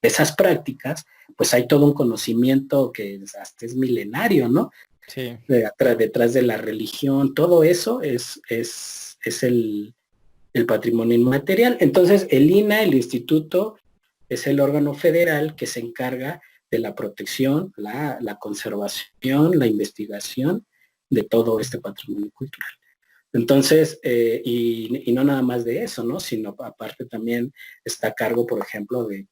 [SPEAKER 4] esas prácticas, pues hay todo un conocimiento que hasta es milenario, ¿no?
[SPEAKER 2] Sí.
[SPEAKER 4] Detrás de la religión, todo eso es el patrimonio inmaterial. Entonces, el INAH, el instituto, es el órgano federal que se encarga de la protección, la conservación, la investigación de todo este patrimonio cultural. Entonces, y no nada más de eso, ¿no? Sino aparte también está a cargo, por ejemplo, de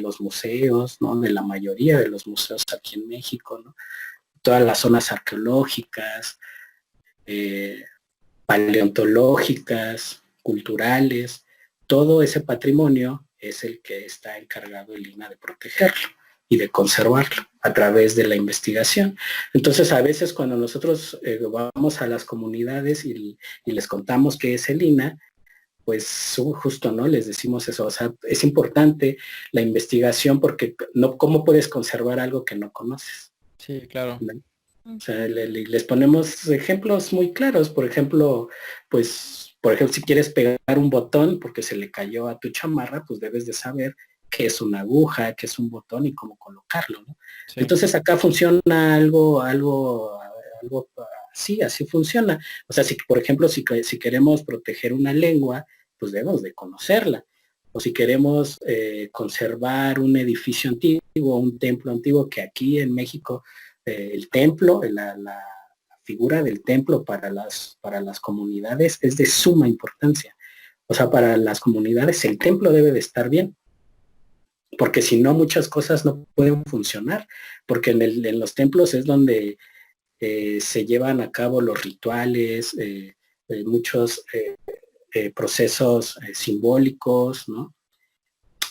[SPEAKER 4] los museos, ¿no? De la mayoría de los museos aquí en México, ¿no? Todas las zonas arqueológicas, paleontológicas, culturales, todo ese patrimonio es el que está encargado el INAH de protegerlo y de conservarlo a través de la investigación. Entonces, a veces cuando nosotros vamos a las comunidades y les contamos qué es el INAH, pues justo, ¿no? Les decimos eso, o sea, es importante la investigación porque no, ¿cómo puedes conservar algo que no conoces?
[SPEAKER 2] Sí, claro.
[SPEAKER 4] ¿No? O sea, les ponemos ejemplos muy claros. Por ejemplo, si quieres pegar un botón porque se le cayó a tu chamarra, pues debes de saber qué es una aguja, qué es un botón y cómo colocarlo, ¿no? Sí. Entonces acá funciona algo así funciona. O sea, por ejemplo, si queremos proteger una lengua, pues debemos de conocerla. O si queremos conservar un edificio antiguo, un templo antiguo, que aquí en México el templo, la figura del templo para las comunidades es de suma importancia. O sea, para las comunidades el templo debe de estar bien, porque si no muchas cosas no pueden funcionar, porque en los templos es donde se llevan a cabo los rituales, muchos procesos simbólicos, ¿no?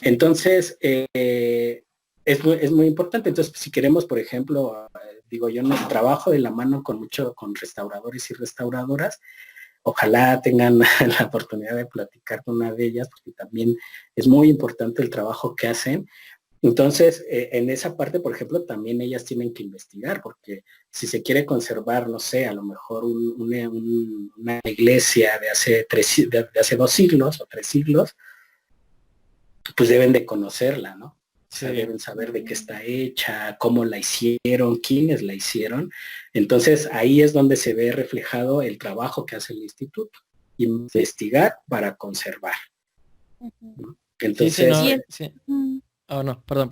[SPEAKER 4] Entonces, es muy importante. Entonces, si queremos, por ejemplo, digo, yo no trabajo de la mano con restauradores y restauradoras. Ojalá tengan la oportunidad de platicar con una de ellas, porque también es muy importante el trabajo que hacen. Entonces, en esa parte, por ejemplo, también ellas tienen que investigar, porque si se quiere conservar, no sé, a lo mejor una iglesia de hace 2 siglos o 3 siglos, pues deben de conocerla, ¿no? O sea, deben saber de qué está hecha, cómo la hicieron, quiénes la hicieron. Entonces, ahí es donde se ve reflejado el trabajo que hace el instituto. Investigar para conservar, ¿no? Entonces...
[SPEAKER 2] Sí. Oh, no, perdón.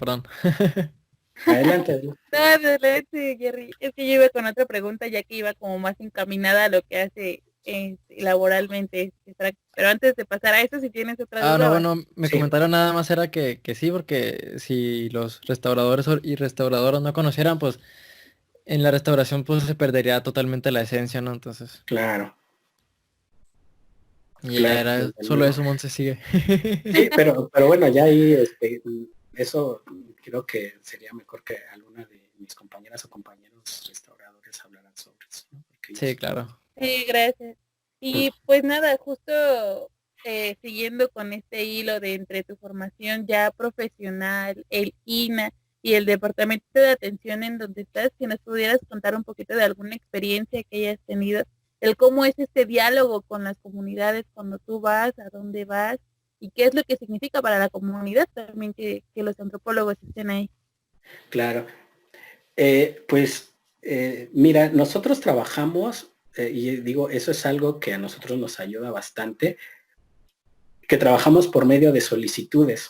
[SPEAKER 4] Adelante.
[SPEAKER 3] No, adelante, Jerry. Es que yo iba con otra pregunta, ya que iba como más encaminada a lo que hace laboralmente. Pero antes de pasar a eso, si tienes otra duda.
[SPEAKER 2] No, bueno, me comentaron nada más era que sí, porque si los restauradores y restauradoras no conocieran, pues en la restauración pues se perdería totalmente la esencia, ¿no? Entonces.
[SPEAKER 4] Claro.
[SPEAKER 2] Y ya
[SPEAKER 4] Claro,
[SPEAKER 2] era,
[SPEAKER 4] desde
[SPEAKER 2] solo
[SPEAKER 4] luego.
[SPEAKER 2] eso, Monse sigue.
[SPEAKER 4] Sí, pero bueno, ya ahí, eso creo que sería mejor que alguna de mis compañeras o compañeros restauradores hablaran sobre eso, ¿no? Porque
[SPEAKER 2] Sí,
[SPEAKER 4] ellos...
[SPEAKER 2] claro.
[SPEAKER 3] Sí, gracias. Y pues nada, justo siguiendo con este hilo de entre tu formación ya profesional, el INA y el Departamento de Atención en donde estás, si nos pudieras contar un poquito de alguna experiencia que hayas tenido, el cómo es este diálogo con las comunidades cuando tú vas, a dónde vas y qué es lo que significa para la comunidad también que los antropólogos estén ahí.
[SPEAKER 4] Claro. Pues mira, nosotros trabajamos, y digo, eso es algo que a nosotros nos ayuda bastante, que trabajamos por medio de solicitudes.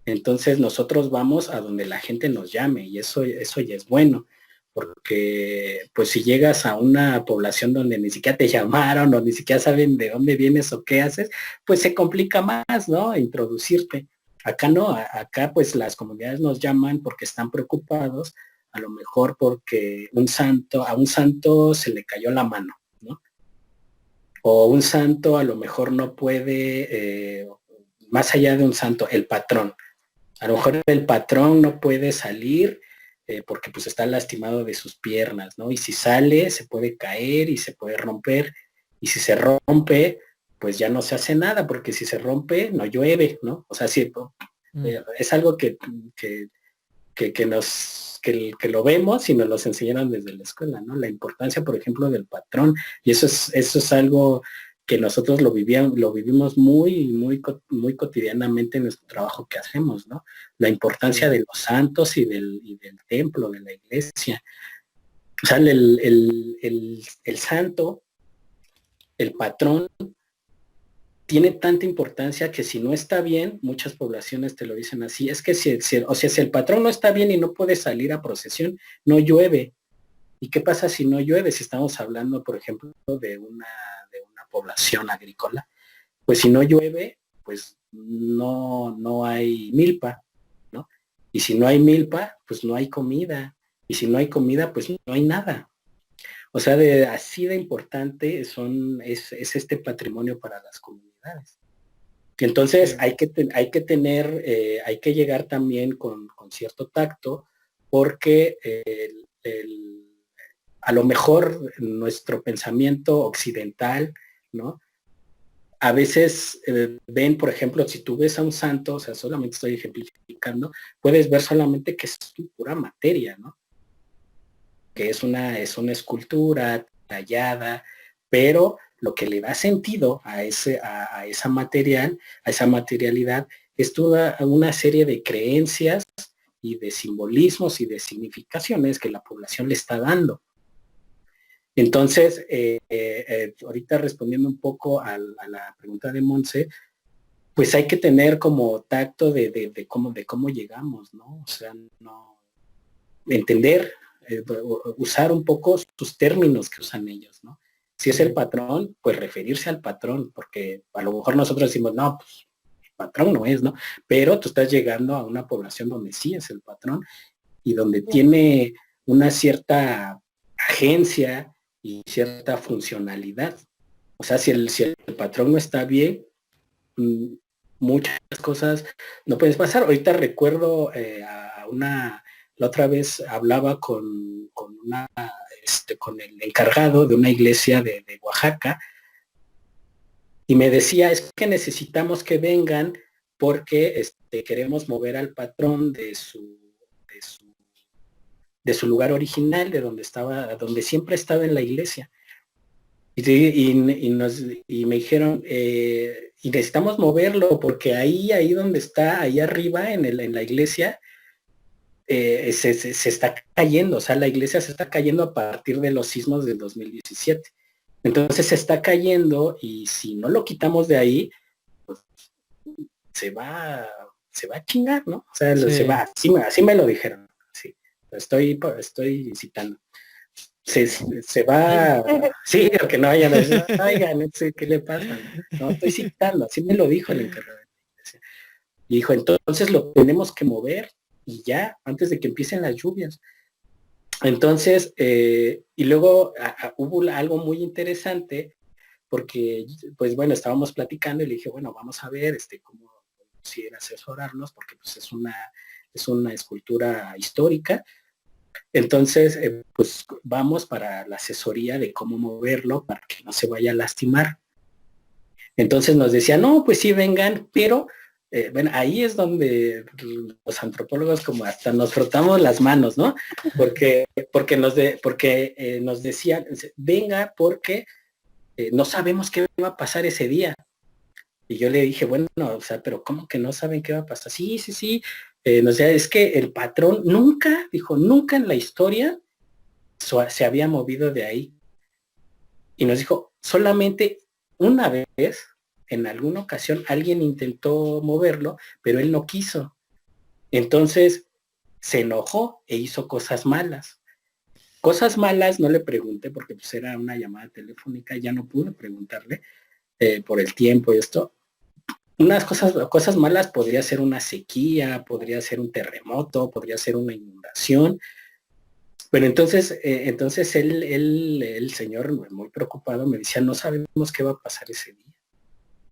[SPEAKER 4] Entonces nosotros vamos a donde la gente nos llame y eso ya es bueno, porque pues si llegas a una población donde ni siquiera te llamaron o ni siquiera saben de dónde vienes o qué haces, pues se complica más, ¿no? Introducirte. Acá no, acá pues las comunidades nos llaman porque están preocupados, a lo mejor porque a un santo se le cayó la mano, ¿no? O un santo a lo mejor no puede, más allá de un santo, el patrón. A lo mejor el patrón no puede salir porque pues está lastimado de sus piernas, ¿no? Y si sale se puede caer y se puede romper. Y si se rompe, pues ya no se hace nada, porque si se rompe, no llueve, ¿no? O sea, sí, es algo que lo vemos y nos los enseñaron desde la escuela, ¿no? La importancia, por ejemplo, del patrón. Y eso es algo que nosotros lo vivimos muy cotidianamente en nuestro trabajo que hacemos, ¿no? La importancia de los santos y del templo, de la iglesia. O sea, el santo, el patrón, tiene tanta importancia que si no está bien, muchas poblaciones te lo dicen así, es que si el patrón no está bien y no puede salir a procesión, no llueve. ¿Y qué pasa si no llueve? Si estamos hablando, por ejemplo, de una población agrícola, pues si no llueve, pues no hay milpa, ¿no? Y si no hay milpa, pues no hay comida. Y si no hay comida, pues no hay nada. O sea, así de importante es este patrimonio para las comunidades. Entonces
[SPEAKER 2] Sí.
[SPEAKER 4] hay que tener, hay que llegar también con cierto tacto, porque a lo mejor nuestro pensamiento occidental, ¿no? A veces ven, por ejemplo, si tú ves a un santo, o sea, solamente estoy ejemplificando, puedes ver solamente que es pura materia, ¿no? Que es una escultura tallada, pero lo que le da sentido a esa materialidad, es toda una serie de creencias y de simbolismos y de significaciones que la población le está dando. Entonces, ahorita respondiendo un poco a la pregunta de Monse, pues hay que tener como tacto de cómo llegamos, ¿no? O sea, no entender, usar un poco sus términos que usan ellos, ¿no? Si es el patrón, pues referirse al patrón, porque a lo mejor nosotros decimos, no, pues el patrón no es, ¿no? Pero tú estás llegando a una población donde sí es el patrón y donde tiene una cierta agencia y cierta funcionalidad. O sea, si el patrón no está bien, muchas cosas no puedes pasar. Ahorita recuerdo la otra vez hablaba con el encargado de una iglesia de Oaxaca y me decía, es que necesitamos que vengan porque queremos mover al patrón de su lugar original, de donde siempre estaba en la iglesia. Y me dijeron, y necesitamos moverlo porque ahí donde está, ahí arriba en la iglesia, se está cayendo, o sea, la iglesia se está cayendo a partir de los sismos del 2017. Entonces se está cayendo y si no lo quitamos de ahí, pues se va a chingar, ¿no? O sea,
[SPEAKER 2] Sí.
[SPEAKER 4] se va, así me lo dijeron. Sí, estoy citando. Se va, sí, que no vayan a decir, oigan, no sé qué le pasa. No, estoy citando, así me lo dijo el encargado. Y dijo, entonces lo tenemos que mover y ya, antes de que empiecen las lluvias. Entonces, y luego hubo algo muy interesante, porque, pues bueno, estábamos platicando y le dije, bueno, vamos a ver cómo si asesorarnos, porque pues es una escultura histórica. Entonces, pues vamos para la asesoría de cómo moverlo para que no se vaya a lastimar. Entonces nos decía, no, pues sí, vengan, pero bueno, ahí es donde los antropólogos como hasta nos frotamos las manos, ¿no? Porque nos decían, venga, porque no sabemos qué va a pasar ese día. Y yo le dije, bueno, o sea, pero ¿cómo que no saben qué va a pasar? Sí, sí, sí. Nos decía, es que el patrón nunca en la historia se había movido de ahí. Y nos dijo, solamente una vez, en alguna ocasión, alguien intentó moverlo, pero él no quiso. Entonces se enojó e hizo cosas malas. Cosas malas no le pregunté porque pues era una llamada telefónica, ya no pude preguntarle por el tiempo y esto. Unas cosas malas podría ser una sequía, podría ser un terremoto, podría ser una inundación. Pero entonces el señor, muy preocupado, me decía, no sabemos qué va a pasar ese día.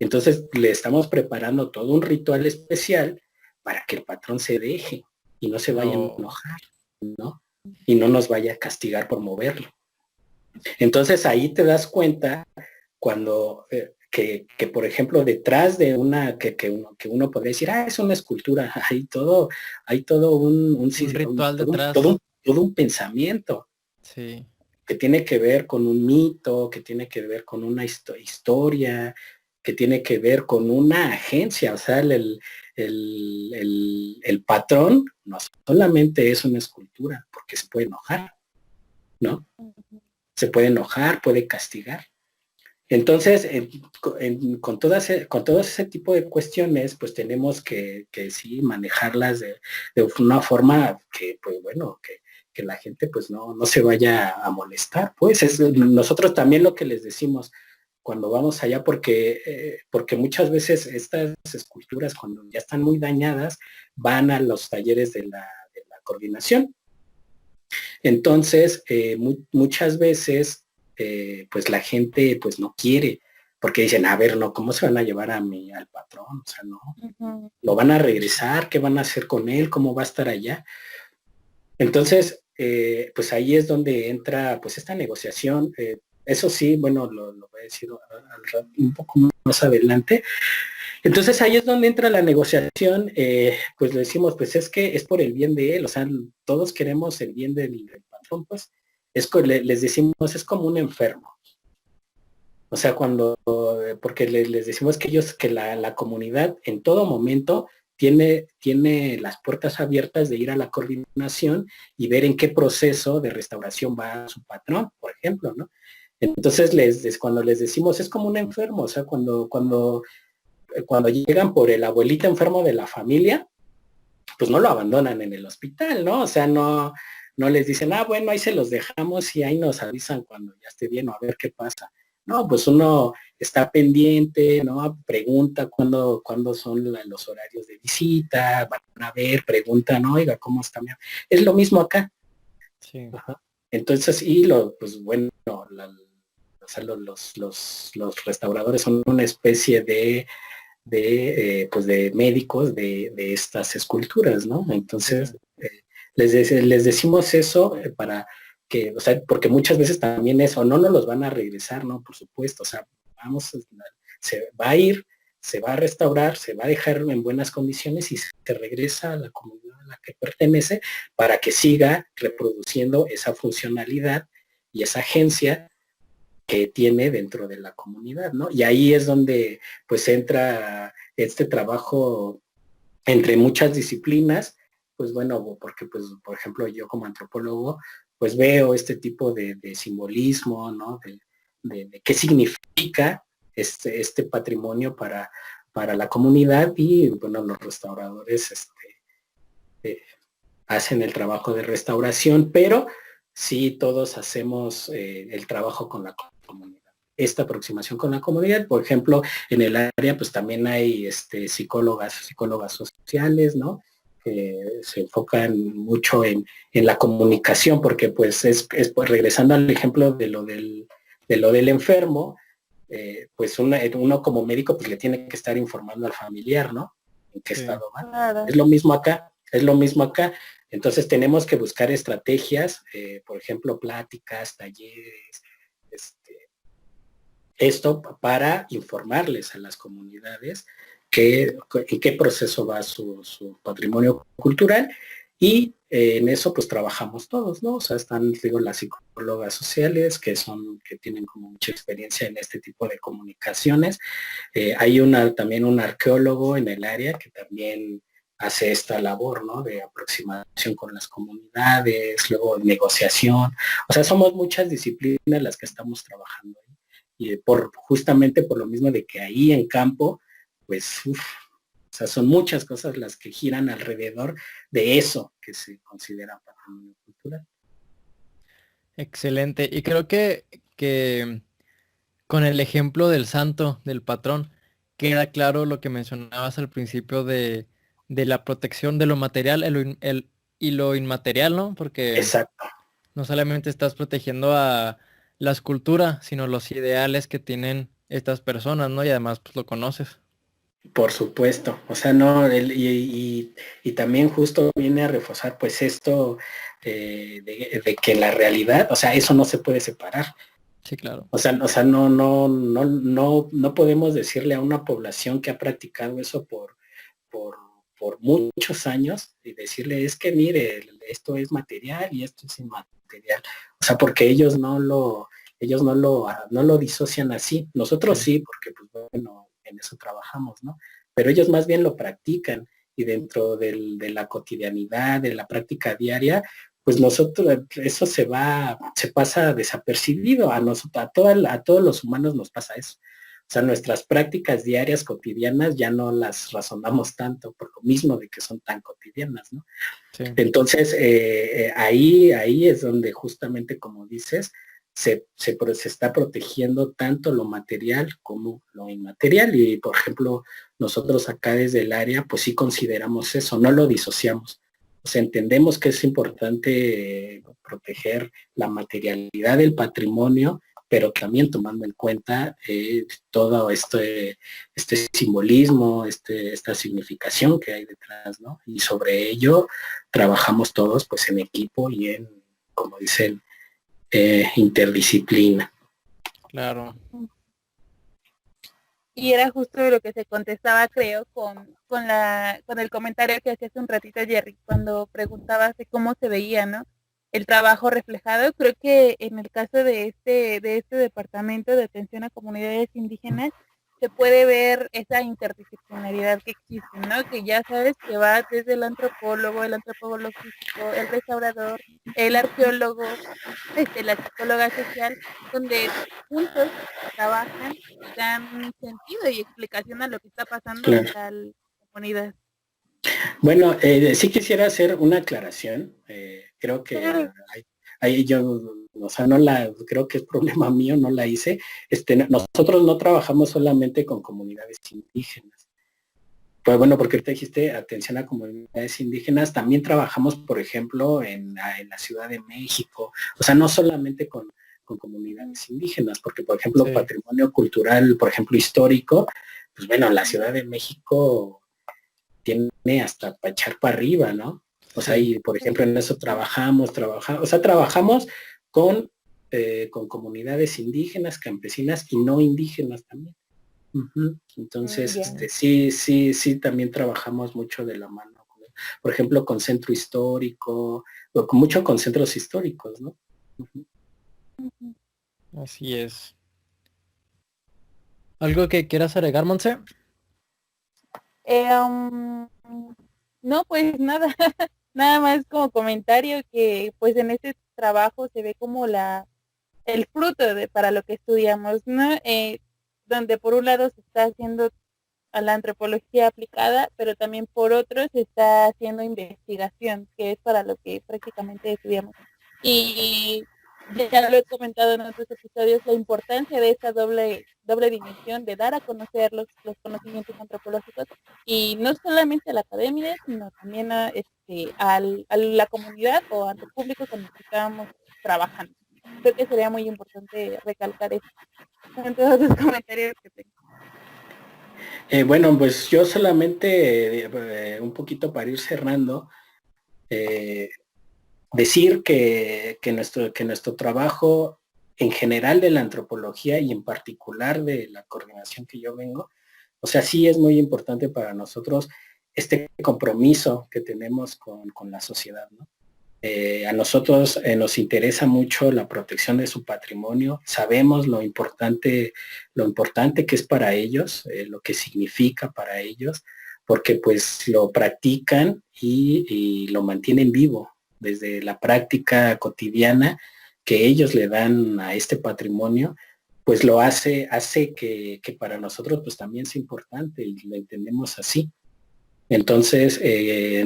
[SPEAKER 4] Entonces le estamos preparando todo un ritual especial para que el patrón se deje y no se vaya a enojar, ¿no? Y no nos vaya a castigar por moverlo. Entonces ahí te das cuenta cuando que por ejemplo detrás de una que uno podría decir, es una escultura, hay todo un
[SPEAKER 2] ritual detrás.
[SPEAKER 4] Todo un pensamiento.
[SPEAKER 2] Sí.
[SPEAKER 4] Que tiene que ver con un mito, que tiene que ver con una historia, que tiene que ver con una agencia. O sea, el patrón no solamente es una escultura, porque se puede enojar, ¿no? Se puede enojar, puede castigar. Entonces, con todo ese tipo de cuestiones, pues tenemos que sí manejarlas de una forma que, pues bueno, que la gente pues no se vaya a molestar. Pues nosotros también lo que les decimos cuando vamos allá, porque muchas veces estas esculturas cuando ya están muy dañadas, van a los talleres de la coordinación. Entonces, muchas veces pues la gente pues no quiere, porque dicen, a ver, no, ¿cómo se van a llevar al patrón? O sea, no, lo van a regresar, ¿qué van a hacer con él? ¿Cómo va a estar allá? Entonces, pues ahí es donde entra pues esta negociación. Eso sí, bueno, lo voy a decir un poco más adelante. Entonces ahí es donde entra la negociación, pues le decimos, pues es que es por el bien de él, o sea, todos queremos el bien del patrón, pues les decimos, es como un enfermo. O sea, porque les decimos que la comunidad en todo momento tiene las puertas abiertas de ir a la coordinación y ver en qué proceso de restauración va su patrón, por ejemplo, ¿no? Entonces, cuando les decimos, es como un enfermo, o sea, cuando llegan por el abuelito enfermo de la familia, pues no lo abandonan en el hospital, ¿no? O sea, no les dicen, bueno, ahí se los dejamos y ahí nos avisan cuando ya esté bien o a ver qué pasa. No, pues uno está pendiente, ¿no? Pregunta cuándo son los horarios de visita, van a ver, preguntan, oiga, ¿cómo está? Es lo mismo acá.
[SPEAKER 2] Sí.
[SPEAKER 4] Ajá. Entonces, pues bueno, o sea, los restauradores son una especie de médicos de estas esculturas, ¿no? Entonces, les decimos eso para que, o sea, porque muchas veces también eso, no nos los van a regresar, ¿no? Por supuesto, o sea, se va a ir, se va a restaurar, se va a dejar en buenas condiciones y se regresa a la comunidad a la que pertenece para que siga reproduciendo esa funcionalidad y esa agencia que tiene dentro de la comunidad, ¿no? Y ahí es donde pues entra este trabajo entre muchas disciplinas, pues bueno, porque pues por ejemplo yo como antropólogo pues veo este tipo de simbolismo, ¿no? De qué significa este patrimonio para la comunidad y bueno, los restauradores hacen el trabajo de restauración, pero sí todos hacemos el trabajo con la comunidad. Esta aproximación con la comunidad, por ejemplo, en el área pues también hay psicólogas sociales, ¿no? Que se enfocan mucho en la comunicación, porque pues es pues, regresando al ejemplo de lo del enfermo, pues uno como médico pues le tiene que estar informando al familiar, ¿no? En qué estado va.
[SPEAKER 3] Claro.
[SPEAKER 4] Es lo mismo acá, es lo mismo acá. Entonces tenemos que buscar estrategias, por ejemplo, pláticas, talleres, esto para informarles a las comunidades en qué proceso va su patrimonio cultural y en eso pues trabajamos todos, ¿no? O sea, están, digo, las psicólogas sociales que tienen como mucha experiencia en este tipo de comunicaciones. Hay también un arqueólogo en el área que también hace esta labor, ¿no? De aproximación con las comunidades, luego negociación. O sea, somos muchas disciplinas las que estamos trabajando. Y justamente por lo mismo de que ahí en campo, pues, o sea, son muchas cosas las que giran alrededor de eso que se considera patrimonio cultural.
[SPEAKER 2] Excelente. Y creo que con el ejemplo del santo, del patrón, queda claro lo que mencionabas al principio de la protección de lo material y lo inmaterial, ¿no? Porque
[SPEAKER 4] Exacto.
[SPEAKER 2] no solamente estás protegiendo a la escultura, sino los ideales que tienen estas personas, ¿no? Y además pues lo conoces.
[SPEAKER 4] Por supuesto, o sea, no, y también justo viene a reforzar pues esto de que la realidad, o sea, eso no se puede separar.
[SPEAKER 2] Sí, claro.
[SPEAKER 4] O sea, no podemos decirle a una población que ha practicado eso por muchos años y decirle es que mire, esto es material y esto es inmaterial. O sea, porque ellos no lo disocian así. Nosotros sí, porque pues bueno, en eso trabajamos, ¿no? Pero ellos más bien lo practican y dentro de la cotidianidad, de la práctica diaria, pues nosotros, eso se pasa desapercibido. A todos los humanos nos pasa eso. O sea, nuestras prácticas diarias cotidianas ya no las razonamos tanto por lo mismo de que son tan cotidianas, ¿no?
[SPEAKER 2] Sí.
[SPEAKER 4] Entonces, ahí es donde justamente, como dices, se está protegiendo tanto lo material como lo inmaterial. Y, por ejemplo, nosotros acá desde el área, pues sí consideramos eso, no lo disociamos. O sea, entendemos que es importante proteger la materialidad del patrimonio, pero también tomando en cuenta todo este simbolismo, esta significación que hay detrás, ¿no? Y sobre ello trabajamos todos pues en equipo y en, como dicen, interdisciplina.
[SPEAKER 2] Claro.
[SPEAKER 3] Y era justo lo que se contestaba, creo, con el comentario que hacía hace un ratito Jerry, cuando preguntabas de cómo se veía, ¿no? El trabajo reflejado. Creo que en el caso de este departamento de atención a comunidades indígenas, se puede ver esa interdisciplinaridad que existe, ¿no? Que ya sabes que va desde el antropólogo físico, el restaurador, el arqueólogo, la psicóloga social, donde juntos trabajan y dan sentido y explicación a lo que está pasando en tal comunidad.
[SPEAKER 4] Bueno, sí quisiera hacer una aclaración. Creo que yo, o sea, creo que es problema mío, no la hice. Nosotros no trabajamos solamente con comunidades indígenas. Pues bueno, porque ahorita dijiste atención a comunidades indígenas, también trabajamos, por ejemplo, en la Ciudad de México. O sea, no solamente con comunidades indígenas, porque, por ejemplo, patrimonio cultural, por ejemplo, histórico, pues bueno, la Ciudad de México tiene hasta para echar para arriba, ¿no? O sea, y por ejemplo en eso trabajamos con comunidades indígenas, campesinas y no indígenas también. Entonces, sí, también trabajamos mucho de la mano, por ejemplo, con centro histórico, mucho con centros históricos, ¿no?
[SPEAKER 2] Así es. ¿Algo que quieras agregar, Monse?
[SPEAKER 3] No, pues nada, nada más como comentario que pues en este trabajo se ve como el fruto para lo que estudiamos, ¿no? Donde por un lado se está haciendo a la antropología aplicada, pero también por otro se está haciendo investigación, que es para lo que prácticamente estudiamos. Y ya lo he comentado en otros episodios, la importancia de esta doble dimensión de dar a conocer los conocimientos antropológicos, y no solamente a la academia, sino también a la comunidad o ante el público con el que estábamos trabajando. creo que sería muy importante recalcar eso en todos los comentarios que tengo.
[SPEAKER 4] Bueno, pues yo solamente un poquito para ir cerrando, decir que nuestro trabajo en general de la antropología y en particular de la coordinación que yo vengo, o sea, sí es muy importante para nosotros este compromiso que tenemos con la sociedad, ¿no? A nosotros nos interesa mucho la protección de su patrimonio, sabemos lo importante que es para ellos, lo que significa para ellos, porque pues lo practican y lo mantienen vivo desde la práctica cotidiana que ellos le dan a este patrimonio, pues lo hace que para nosotros pues también es importante y lo entendemos así. Entonces,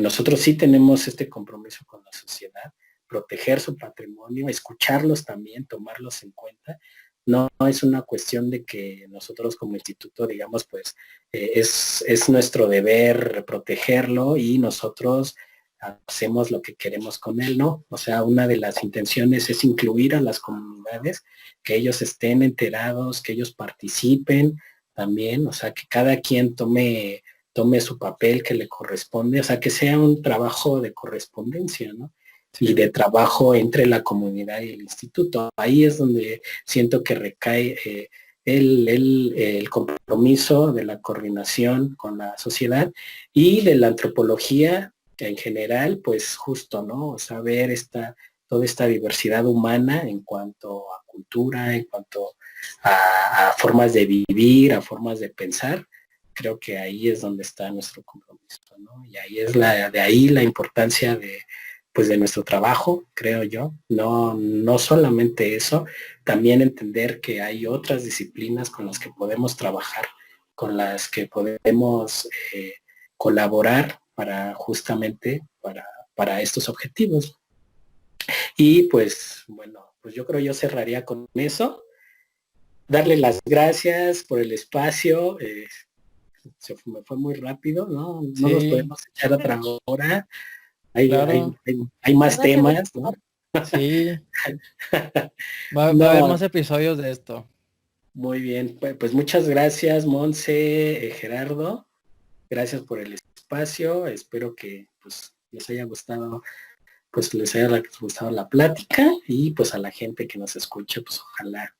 [SPEAKER 4] nosotros sí tenemos este compromiso con la sociedad, proteger su patrimonio, escucharlos también, tomarlos en cuenta. No es una cuestión de que nosotros como instituto, digamos, pues es nuestro deber protegerlo y nosotros hacemos lo que queremos con él, ¿no? O sea, una de las intenciones es incluir a las comunidades, que ellos estén enterados, que ellos participen también, o sea, que cada quien tome su papel que le corresponde, o sea, que sea un trabajo de correspondencia, ¿no? Y de trabajo entre la comunidad y el instituto. Ahí es donde siento que recae el compromiso de la coordinación con la sociedad y de la antropología en general, pues justo, ¿no? O sea, ver toda esta diversidad humana en cuanto a cultura, en cuanto a formas de vivir, a formas de pensar. Creo que ahí es donde está nuestro compromiso, ¿no? Y ahí es de ahí la importancia de nuestro trabajo, creo yo. No solamente eso, también entender que hay otras disciplinas con las que podemos trabajar, con las que podemos colaborar justamente para estos objetivos. Y pues, bueno, pues yo creo yo cerraría con eso. Darle las gracias por el espacio. Me fue muy rápido, ¿no? No
[SPEAKER 2] Sí.
[SPEAKER 4] nos podemos echar otra hora. Hay más
[SPEAKER 3] No,
[SPEAKER 4] temas, ¿no?
[SPEAKER 2] Sí. Va a
[SPEAKER 4] No,
[SPEAKER 2] haber más episodios de esto.
[SPEAKER 4] muy bien. Pues muchas gracias, Monse, Gerardo. Gracias por el espacio. Espero que pues les haya gustado la plática y pues a la gente que nos escuche, pues ojalá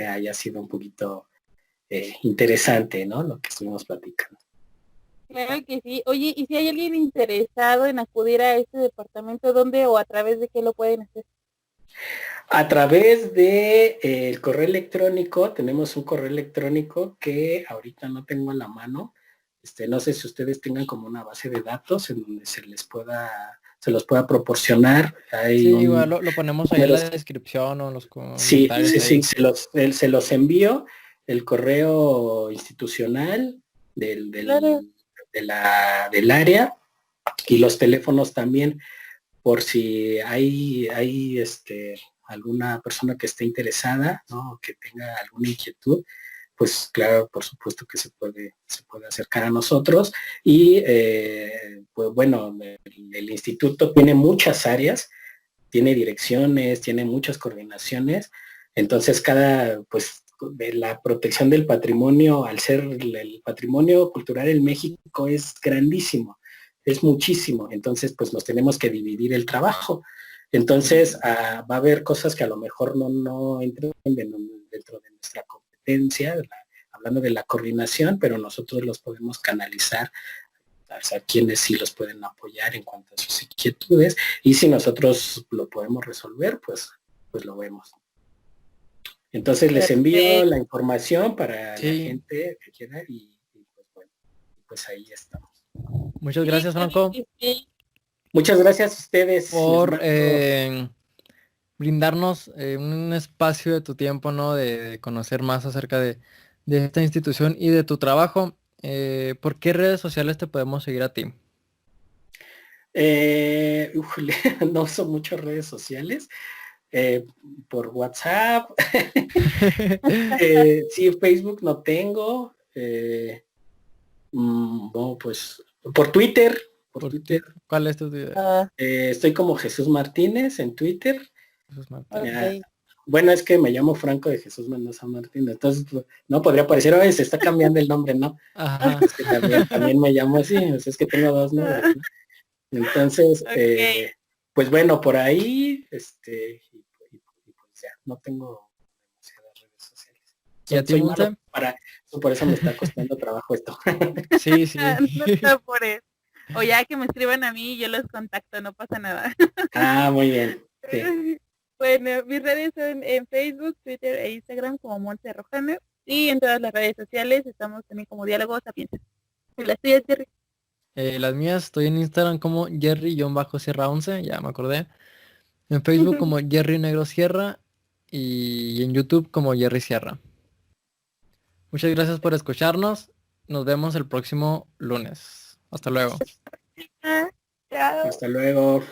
[SPEAKER 4] haya sido un poquito interesante, ¿no? Lo que estuvimos platicando.
[SPEAKER 3] Claro que sí. Oye, ¿y si hay alguien interesado en acudir a este departamento, dónde o a través de qué lo pueden hacer?
[SPEAKER 4] A través de el correo electrónico, tenemos un correo electrónico que ahorita no tengo a la mano. No sé si ustedes tengan como una base de datos en donde se los pueda proporcionar.
[SPEAKER 2] Sí, igual lo ponemos ahí en la descripción o en los comentarios.
[SPEAKER 4] Sí, se los envío. El correo institucional del área y los teléfonos también, por si hay alguna persona que esté interesada, ¿no? Que tenga alguna inquietud, pues claro, por supuesto que se puede acercar a nosotros. Y pues bueno, el instituto tiene muchas áreas, tiene direcciones, tiene muchas coordinaciones, entonces de la protección del patrimonio, al ser el patrimonio cultural en México es grandísimo, es muchísimo, entonces pues nos tenemos que dividir el trabajo. Entonces va a haber cosas que a lo mejor no entran dentro de nuestra competencia, hablando de la coordinación, pero nosotros los podemos canalizar, o sea, quienes sí los pueden apoyar en cuanto a sus inquietudes, y si nosotros lo podemos resolver, pues lo vemos. Entonces les envío la información para la gente que quiera y pues bueno, pues ahí estamos.
[SPEAKER 2] Muchas gracias, Franco.
[SPEAKER 4] Muchas gracias a ustedes
[SPEAKER 2] por brindarnos un espacio de tu tiempo, ¿no? De conocer más acerca de esta institución y de tu trabajo. ¿Por qué redes sociales te podemos seguir a ti?
[SPEAKER 4] No uso muchas redes sociales. Por WhatsApp. Sí, Facebook no tengo. Bueno, pues por Twitter. Por Twitter.
[SPEAKER 2] ¿Cuál es tu Twitter?
[SPEAKER 4] Estoy como Jesús Martínez en Twitter.
[SPEAKER 2] Jesús Martínez.
[SPEAKER 3] Okay.
[SPEAKER 4] Bueno, es que me llamo Franco de Jesús Mendoza Martín, entonces pues, no podría parecer, oye, se está cambiando el nombre, ¿no?
[SPEAKER 2] Ajá.
[SPEAKER 4] Es que también me llamo así, o sea, es que tengo dos nombres, ¿no? Entonces,
[SPEAKER 3] Ok.
[SPEAKER 4] pues bueno, por ahí, y pues ya, no tengo demasiadas redes sociales.
[SPEAKER 2] ¿Y a ti,
[SPEAKER 4] Soy malo
[SPEAKER 2] Monse?
[SPEAKER 4] por eso me está costando trabajo esto.
[SPEAKER 2] Sí, sí.
[SPEAKER 3] No te apures. O ya que me escriban a mí y yo los contacto, no pasa nada.
[SPEAKER 4] Ah, muy bien. Sí.
[SPEAKER 3] Bueno, mis redes son en Facebook, Twitter e Instagram como Montse Rojano. Y en todas las redes sociales estamos también como Diálogos Sapientes. ¿Y las tuyas, Jerry?
[SPEAKER 2] Las mías estoy en Instagram como Jerry-Sierra11, ya me acordé. En Facebook como Jerry Negro Sierra y en YouTube como Jerry Sierra. Muchas gracias por escucharnos. Nos vemos el próximo lunes. Hasta luego.
[SPEAKER 3] Ah, chao.
[SPEAKER 4] Hasta luego.